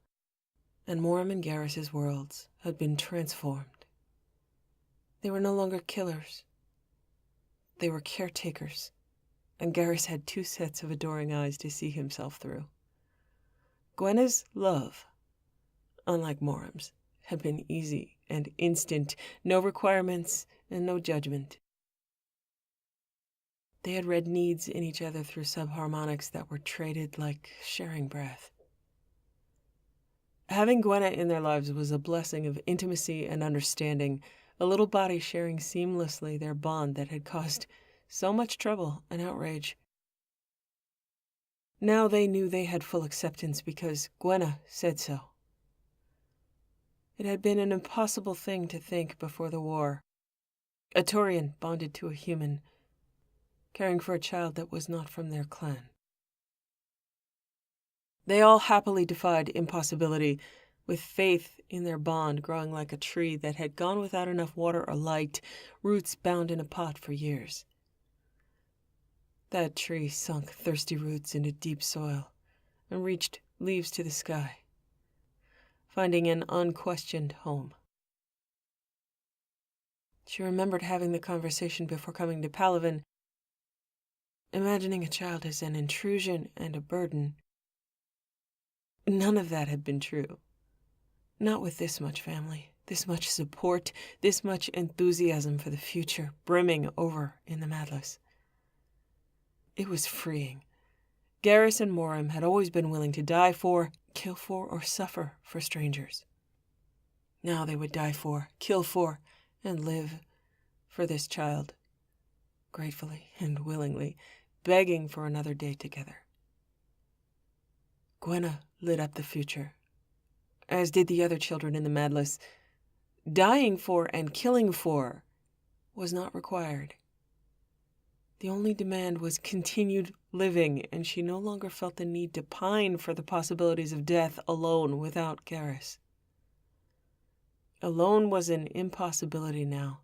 and Moram and Garrus's worlds had been transformed. They were no longer killers. They were caretakers, and Garrus had 2 sets of adoring eyes to see himself through. Gwenna's love, unlike Moram's, had been easy and instant, no requirements and no judgment. They had read needs in each other through subharmonics that were traded like sharing breath. Having Gwenna in their lives was a blessing of intimacy and understanding, a little body sharing seamlessly their bond that had caused so much trouble and outrage. Now they knew they had full acceptance because Gwenna said so. It had been an impossible thing to think before the war. A Turian bonded to a human, caring for a child that was not from their clan. They all happily defied impossibility, with faith in their bond growing like a tree that had gone without enough water or light, roots bound in a pot for years. That tree sunk thirsty roots into deep soil and reached leaves to the sky, finding an unquestioned home. She remembered having the conversation before coming to Palaven, imagining a child as an intrusion and a burden. None of that had been true. Not with this much family, this much support, this much enthusiasm for the future brimming over in the Madless. It was freeing. Garrus and Moram had always been willing to die for, kill for, or suffer for strangers. Now they would die for, kill for, and live for this child, gratefully and willingly, begging for another day together. Gwenna lit up the future, as did the other children in the Madless. Dying for and killing for was not required. The only demand was continued living, and she no longer felt the need to pine for the possibilities of death alone without Garrus. Alone was an impossibility now.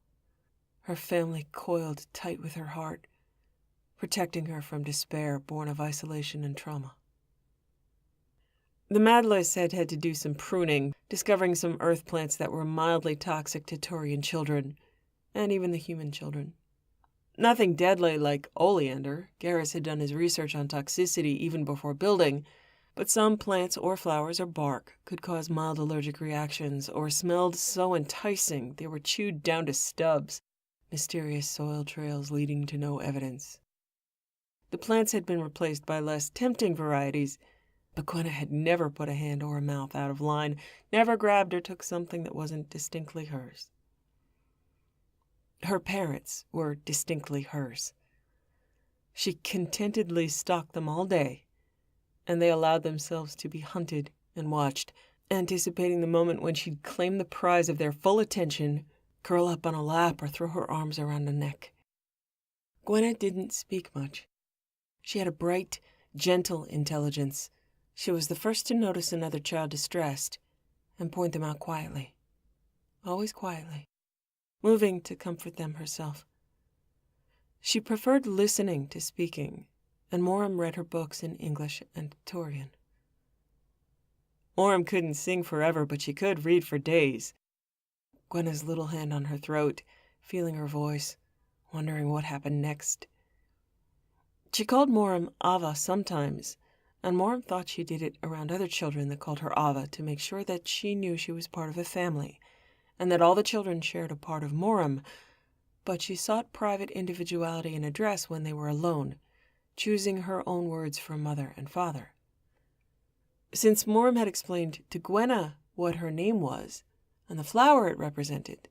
Her family coiled tight with her heart, protecting her from despair born of isolation and trauma. The Madless had had to do some pruning, discovering some earth plants that were mildly toxic to Turian children, and even the human children. Nothing deadly like oleander. Garrus had done his research on toxicity even before building, but some plants or flowers or bark could cause mild allergic reactions or smelled so enticing they were chewed down to stubs, mysterious soil trails leading to no evidence. The plants had been replaced by less tempting varieties, but Gwenna had never put a hand or a mouth out of line, never grabbed or took something that wasn't distinctly hers. Her parents were distinctly hers. She contentedly stalked them all day, and they allowed themselves to be hunted and watched, anticipating the moment when she'd claim the prize of their full attention, curl up on a lap, or throw her arms around a neck. Gwenna didn't speak much. She had a bright, gentle intelligence. She was the first to notice another child distressed and point them out quietly. Always quietly, moving to comfort them herself. She preferred listening to speaking, and Moram read her books in English and Turian. Moram couldn't sing forever, but she could read for days. Gwenna's little hand on her throat, feeling her voice, wondering what happened next. She called Moram Ava sometimes, and Moram thought she did it around other children that called her Ava to make sure that she knew she was part of a family, and that all the children shared a part of Moram, but she sought private individuality and address when they were alone, choosing her own words for mother and father. Since Moram had explained to Gwenna what her name was and the flower it represented,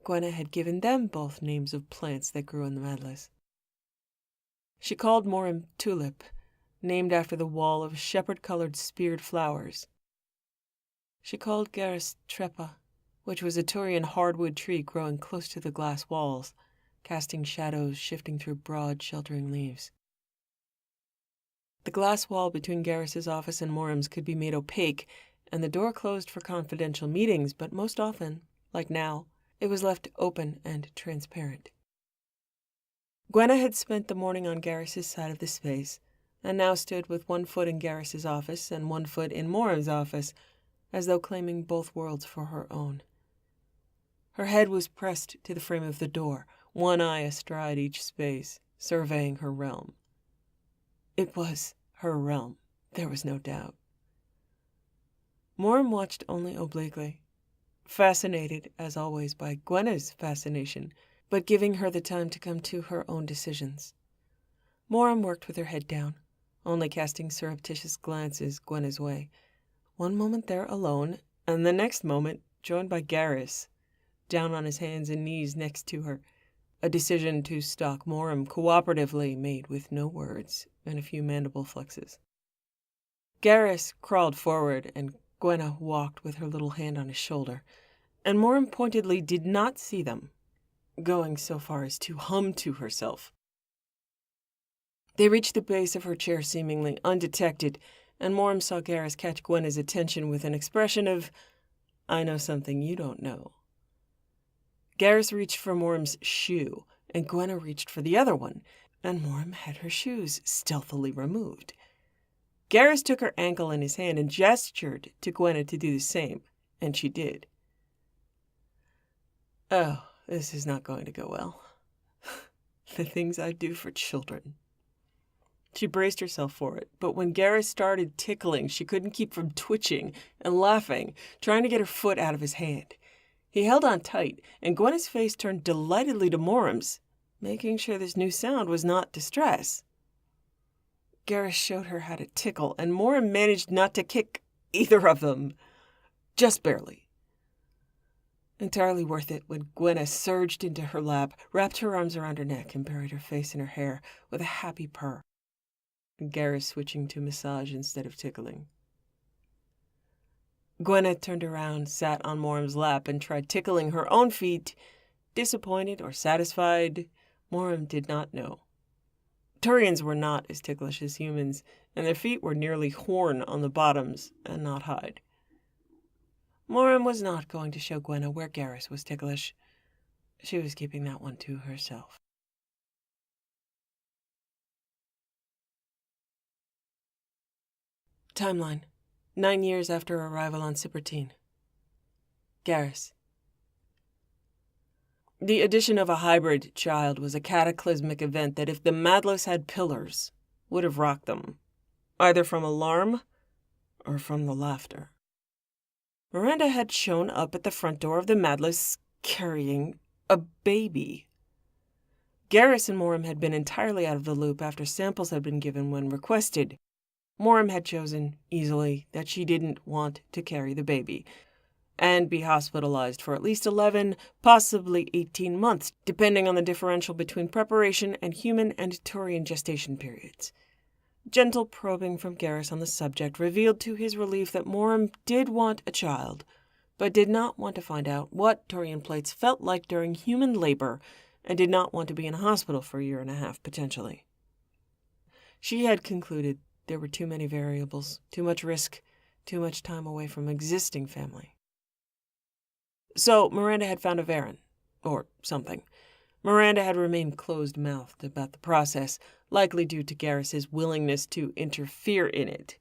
Gwenna had given them both names of plants that grew in the Madlas. She called Moram Tulip, named after the wall of shepherd-colored speared flowers. She called Garrus Trepa, which was a Turian hardwood tree growing close to the glass walls, casting shadows shifting through broad, sheltering leaves. The glass wall between Garrus's office and Moram's could be made opaque, and the door closed for confidential meetings, but most often, like now, it was left open and transparent. Gwenna had spent the morning on Garrus's side of the space, and now stood with one foot in Garrus's office and one foot in Moram's office, as though claiming both worlds for her own. Her head was pressed to the frame of the door, one eye astride each space, surveying her realm. It was her realm, there was no doubt. Moram watched only obliquely, fascinated, as always, by Gwenna's fascination, but giving her the time to come to her own decisions. Moram worked with her head down, only casting surreptitious glances Gwenna's way. One moment there alone, and the next moment joined by Garrus, down on his hands and knees next to her, a decision to stalk Moram cooperatively made with no words and a few mandible flexes. Garrus crawled forward, and Gwenna walked with her little hand on his shoulder, and Moram pointedly did not see them, going so far as to hum to herself. They reached the base of her chair seemingly undetected, and Moram saw Garrus catch Gwenna's attention with an expression of, "I know something you don't know." Garrus reached for Moram's shoe, and Gwenna reached for the other one, and Moram had her shoes stealthily removed. Garrus took her ankle in his hand and gestured to Gwenna to do the same, and she did. "Oh, this is not going to go well. The things I do for children." She braced herself for it, but when Garrus started tickling, she couldn't keep from twitching and laughing, trying to get her foot out of his hand. He held on tight, and Gwenna's face turned delightedly to Moram's, making sure this new sound was not distress. Garrus showed her how to tickle, and Moram managed not to kick either of them. Just barely. Entirely worth it when Gwenna surged into her lap, wrapped her arms around her neck, and buried her face in her hair with a happy purr, and Garrus switching to massage instead of tickling. Gwenna turned around, sat on Moram's lap, and tried tickling her own feet. Disappointed or satisfied, Moram did not know. Turians were not as ticklish as humans, and their feet were nearly horn on the bottoms and not hide. Moram was not going to show Gwenna where Garrus was ticklish. She was keeping that one to herself. Timeline: 9 years after arrival on Cipertine. Garrus. The addition of a hybrid child was a cataclysmic event that, if the Madlas had pillars, would have rocked them, either from alarm or from the laughter. Miranda had shown up at the front door of the Madlas carrying a baby. Garrus and Moram had been entirely out of the loop after samples had been given when requested. Moram had chosen, easily, that she didn't want to carry the baby and be hospitalized for at least 11, possibly 18 months, depending on the differential between preparation and human and Turian gestation periods. Gentle probing from Garrus on the subject revealed to his relief that Moram did want a child, but did not want to find out what Turian plates felt like during human labor, and did not want to be in a hospital for a year and a half, potentially. She had concluded there were too many variables, too much risk, too much time away from existing family. So Miranda had found a Varen, or something. Miranda had remained closed-mouthed about the process, likely due to Garrus's willingness to interfere in it.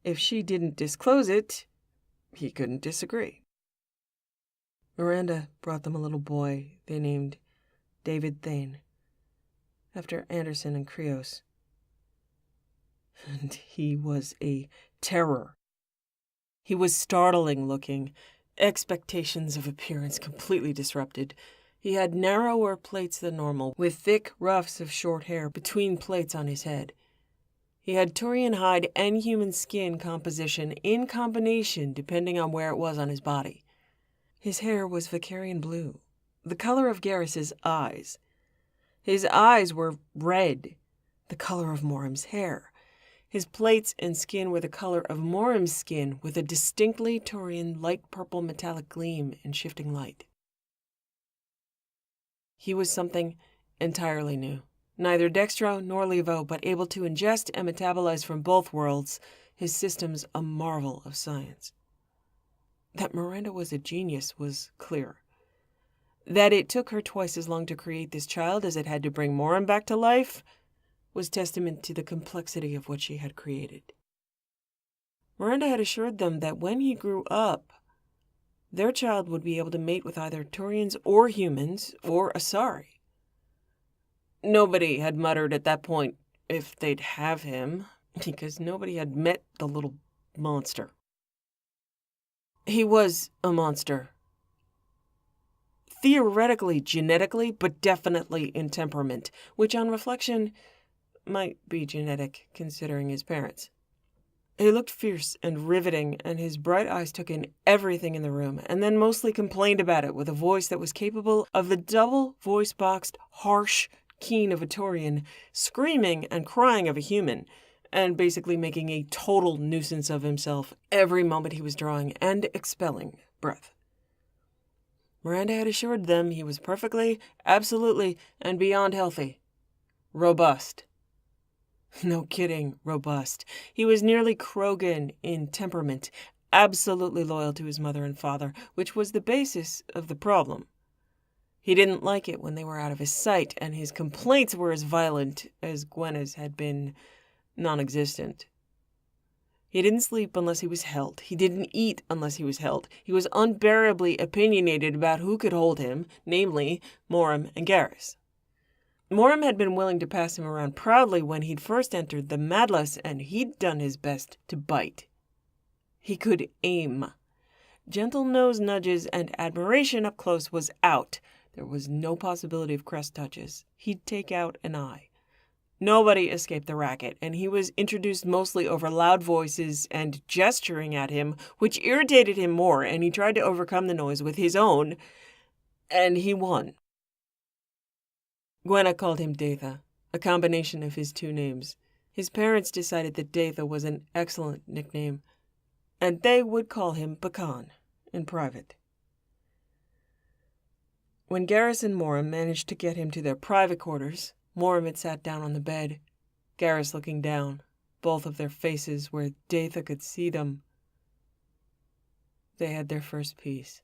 If she didn't disclose it, he couldn't disagree. Miranda brought them a little boy they named David Thane, after Anderson and Krios. And he was a terror. He was startling looking, expectations of appearance completely disrupted. He had narrower plates than normal, with thick ruffs of short hair between plates on his head. He had Turian hide and human skin composition in combination depending on where it was on his body. His hair was Shakarian blue, the color of Garrus's eyes. His eyes were red, the color of Morim's hair. His plates and skin were the color of Morim's skin, with a distinctly Turian light purple metallic gleam in shifting light. He was something entirely new. Neither Dextro nor Levo, but able to ingest and metabolize from both worlds, his systems a marvel of science. That Miranda was a genius was clear. That it took her twice as long to create this child as it had to bring Morim back to life was testament to the complexity of what she had created. Miranda had assured them that when he grew up, their child would be able to mate with either Turians or humans or Asari. Nobody had muttered at that point if they'd have him, because nobody had met the little monster. He was a monster. Theoretically, genetically, but definitely in temperament, which on reflection might be genetic, considering his parents. He looked fierce and riveting, and his bright eyes took in everything in the room, and then mostly complained about it with a voice that was capable of the double voice-boxed, harsh keen of a Turian, screaming and crying of a human, and basically making a total nuisance of himself every moment he was drawing and expelling breath. Miranda had assured them he was perfectly, absolutely, and beyond healthy. Robust. No kidding, robust. He was nearly Krogan in temperament, absolutely loyal to his mother and father, which was the basis of the problem. He didn't like it when they were out of his sight, and his complaints were as violent as Gwenna's had been non-existent. He didn't sleep unless he was held. He didn't eat unless he was held. He was unbearably opinionated about who could hold him, namely Morim and Garrus. Morim had been willing to pass him around proudly when he'd first entered the Madlas, and he'd done his best to bite. He could aim. Gentle nose nudges and admiration up close was out. There was no possibility of crest touches. He'd take out an eye. Nobody escaped the racket, and he was introduced mostly over loud voices and gesturing at him, which irritated him more, and he tried to overcome the noise with his own, and he won. Gwenna called him Datha, a combination of his two names. His parents decided that Datha was an excellent nickname, and they would call him Bakan in private. When Garrus and Morim managed to get him to their private quarters, Morim had sat down on the bed, Garrus looking down, both of their faces where Datha could see them. They had their first peace.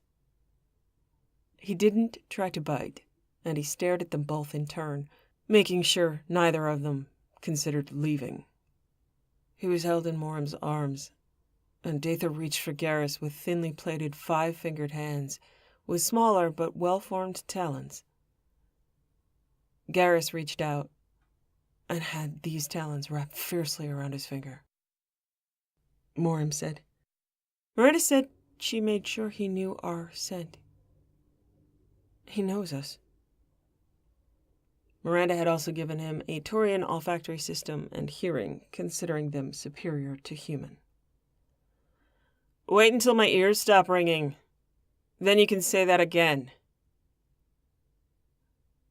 He didn't try to bite, and he stared at them both in turn, making sure neither of them considered leaving. He was held in Morim's arms, and Datha reached for Garrus with thinly plated 5-fingered hands, with smaller but well-formed talons. Garrus reached out and had these talons wrapped fiercely around his finger. Morim said. Miranda said she made sure he knew our scent. He knows us. Miranda had also given him a Turian olfactory system and hearing, considering them superior to human. Wait until my ears stop ringing. Then you can say that again.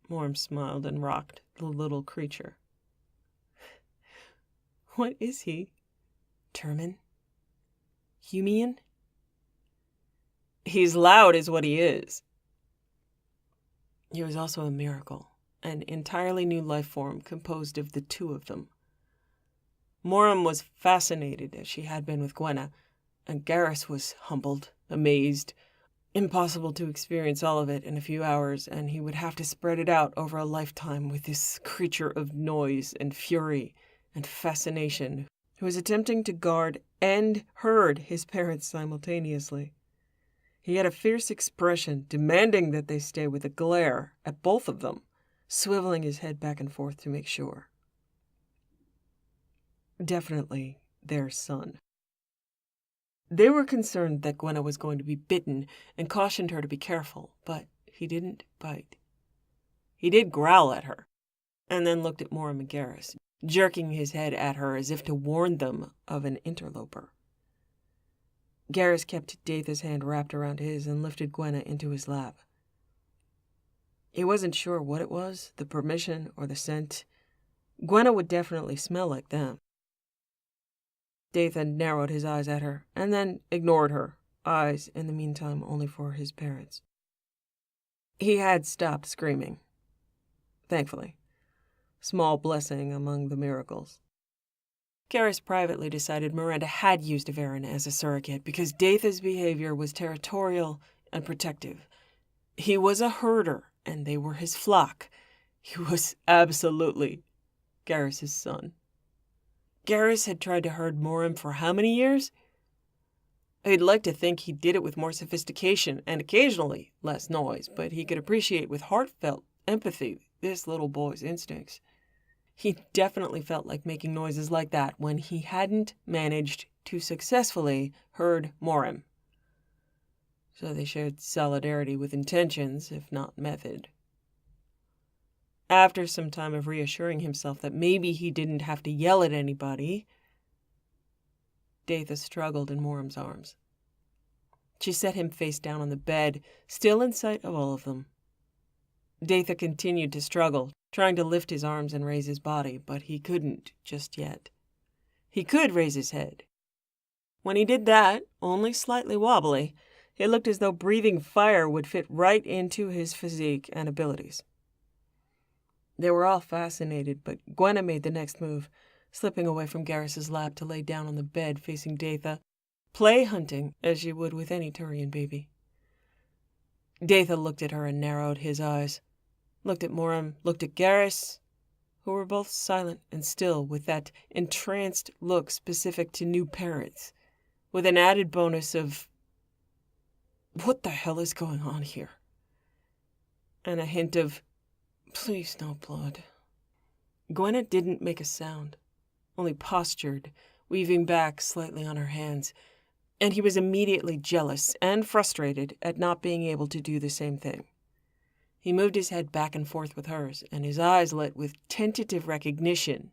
Morim smiled and rocked the little creature. What is he? Termin? Humian? He's loud is what he is. He was also a miracle, an entirely new life form composed of the two of them. Morim was fascinated, as she had been with Gwenna, and Garrus was humbled, amazed, Impossible to experience all of it in a few hours, and he would have to spread it out over a lifetime with this creature of noise and fury and fascination who was attempting to guard and herd his parents simultaneously. He had a fierce expression, demanding that they stay with a glare at both of them, swiveling his head back and forth to make sure. Definitely their son. They were concerned that Gwenna was going to be bitten and cautioned her to be careful, but he didn't bite. He did growl at her, and then looked at Morim and Garrus, jerking his head at her as if to warn them of an interloper. Garrus kept Datha's hand wrapped around his and lifted Gwenna into his lap. He wasn't sure what it was, the permission or the scent. Gwenna would definitely smell like them. Datha narrowed his eyes at her, and then ignored her, eyes, in the meantime, only for his parents. He had stopped screaming. Thankfully. Small blessing among the miracles. Garrus privately decided Miranda had used Averin as a surrogate because Datha's behavior was territorial and protective. He was a herder, and they were his flock. He was absolutely Garrus's son. Garrus had tried to herd Morim for how many years? He'd like to think he did it with more sophistication and occasionally less noise, but he could appreciate with heartfelt empathy this little boy's instincts. He definitely felt like making noises like that when he hadn't managed to successfully herd Morim. So they shared solidarity with intentions, if not method. After some time of reassuring himself that maybe he didn't have to yell at anybody, Datha struggled in Morim's arms. She set him face down on the bed, still in sight of all of them. Datha continued to struggle, trying to lift his arms and raise his body, but he couldn't just yet. He could raise his head. When he did that, only slightly wobbly, it looked as though breathing fire would fit right into his physique and abilities. They were all fascinated, but Gwenna made the next move, slipping away from Garrus's lap to lay down on the bed facing Datha, play hunting as she would with any Turian baby. Datha looked at her and narrowed his eyes, looked at Morim, looked at Garrus, who were both silent and still with that entranced look specific to new parents, with an added bonus of, "What the hell is going on here?" and a hint of, "Please no blood." Gwenna didn't make a sound, only postured, weaving back slightly on her hands, and he was immediately jealous and frustrated at not being able to do the same thing. He moved his head back and forth with hers, and his eyes lit with tentative recognition,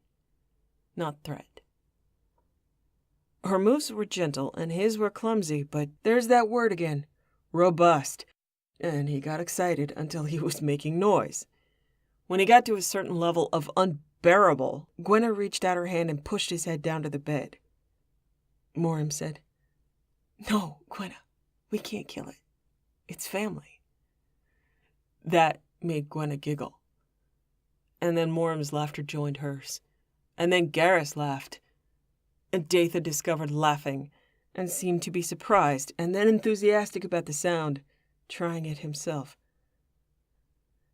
not threat. Her moves were gentle, and his were clumsy, but there's that word again, robust, and he got excited until he was making noise. When he got to a certain level of unbearable, Gwenna reached out her hand and pushed his head down to the bed. Morim said, "No, Gwenna, we can't kill it. It's family." That made Gwenna giggle. And then Morim's laughter joined hers. And then Garrus laughed. And Datha discovered laughing, and seemed to be surprised, and then enthusiastic about the sound, trying it himself.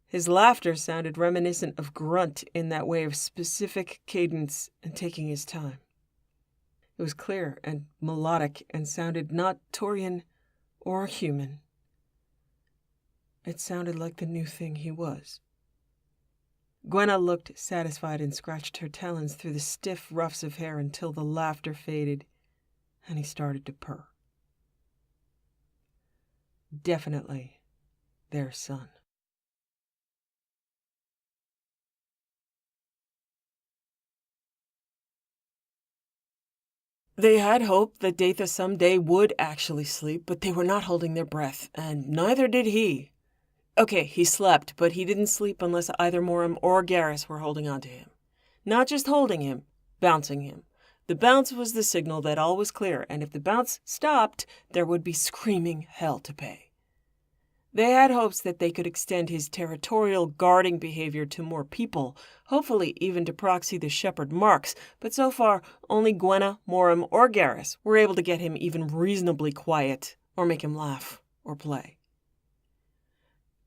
His laughter sounded reminiscent of grunt in that way of specific cadence and taking his time. It was clear and melodic and sounded not Turian or human. It sounded like the new thing he was. Gwenna looked satisfied and scratched her talons through the stiff ruffs of hair until the laughter faded and he started to purr. Definitely their son. They had hoped that Datha someday would actually sleep, but they were not holding their breath, and neither did he. Okay, he slept, but he didn't sleep unless either Morim or Garrus were holding on to him. Not just holding him, bouncing him. The bounce was the signal that all was clear, and if the bounce stopped, there would be screaming hell to pay. They had hopes that they could extend his territorial guarding behavior to more people, hopefully even to proxy the Shepard marks, but so far only Gwenna, Morim, or Garrus were able to get him even reasonably quiet or make him laugh or play.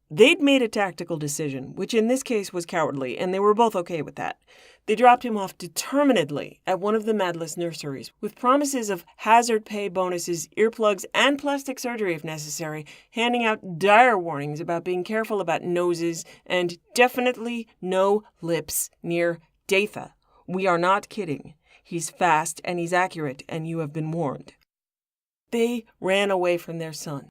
They'd made a tactical decision, which in this case was cowardly, and they were both okay with that. They dropped him off determinedly at one of the Madless nurseries, with promises of hazard pay bonuses, earplugs, and plastic surgery if necessary, handing out dire warnings about being careful about noses and definitely no lips near Datha. We are not kidding. He's fast and he's accurate, and you have been warned. They ran away from their son.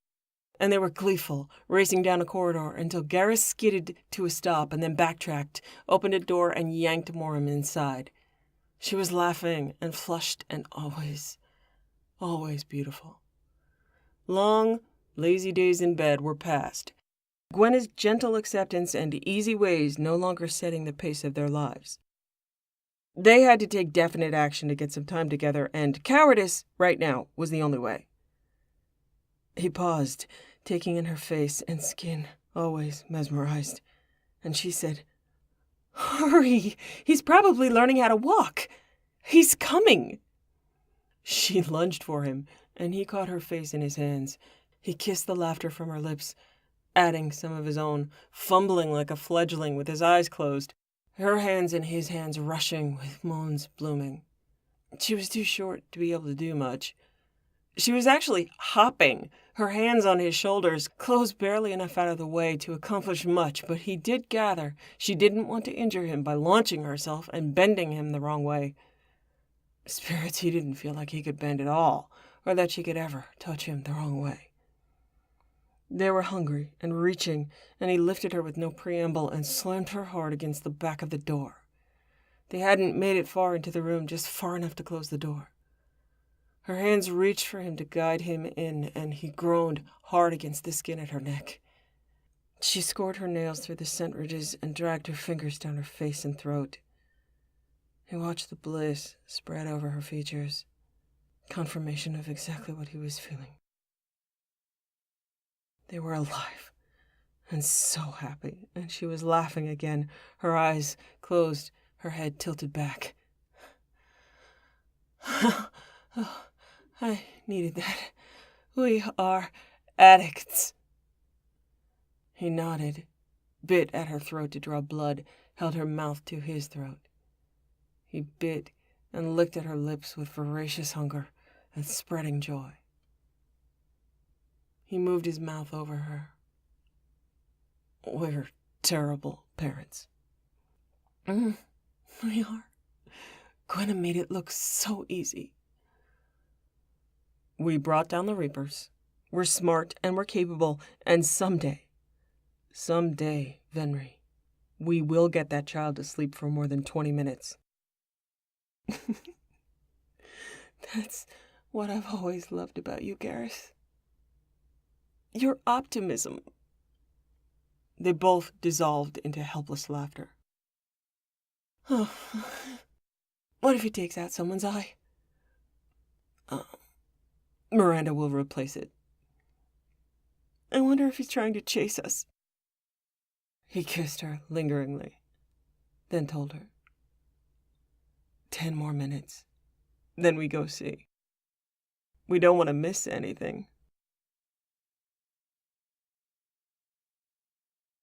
And they were gleeful, racing down a corridor until Garrus skidded to a stop and then backtracked, opened a door, and yanked Morim inside. She was laughing and flushed and always beautiful. Long, lazy days in bed were past. Gwenna's gentle acceptance and easy ways no longer setting the pace of their lives. They had to take definite action to get some time together, and cowardice, right now, was the only way. He paused, taking in her face and skin, always mesmerized, and she said, "Hurry! He's probably learning how to walk! He's coming!" She lunged for him, and he caught her face in his hands. He kissed the laughter from her lips, adding some of his own, fumbling like a fledgling with his eyes closed, her hands in his hands rushing with moans blooming. She was too short to be able to do much. She was actually hopping, her hands on his shoulders, clothes barely enough out of the way to accomplish much, but he did gather she didn't want to injure him by launching herself and bending him the wrong way. Spirits he didn't feel like he could bend at all, or that she could ever touch him the wrong way. They were hungry and reaching, and he lifted her with no preamble and slammed her hard against the back of the door. They hadn't made it far into the room, just far enough to close the door. Her hands reached for him to guide him in, and he groaned hard against the skin at her neck. She scored her nails through the scent ridges and dragged her fingers down her face and throat. He watched the bliss spread over her features, confirmation of exactly what he was feeling. They were alive, and so happy, and she was laughing again, her eyes closed, her head tilted back. I needed that. We are addicts. He nodded, bit at her throat to draw blood, held her mouth to his throat. He bit and licked at her lips with voracious hunger and spreading joy. He moved his mouth over her. We're terrible parents. We are. Gwenna made it look so easy. We brought down the Reapers. We're smart and we're capable, and someday, Venri, we will get that child to sleep for more than 20 minutes. That's what I've always loved about you, Garrus. Your optimism. They both dissolved into helpless laughter. Oh, what if he takes out someone's eye? Miranda will replace it. I wonder if he's trying to chase us. He kissed her lingeringly, then told her, 10 more minutes, then we go see. We don't want to miss anything.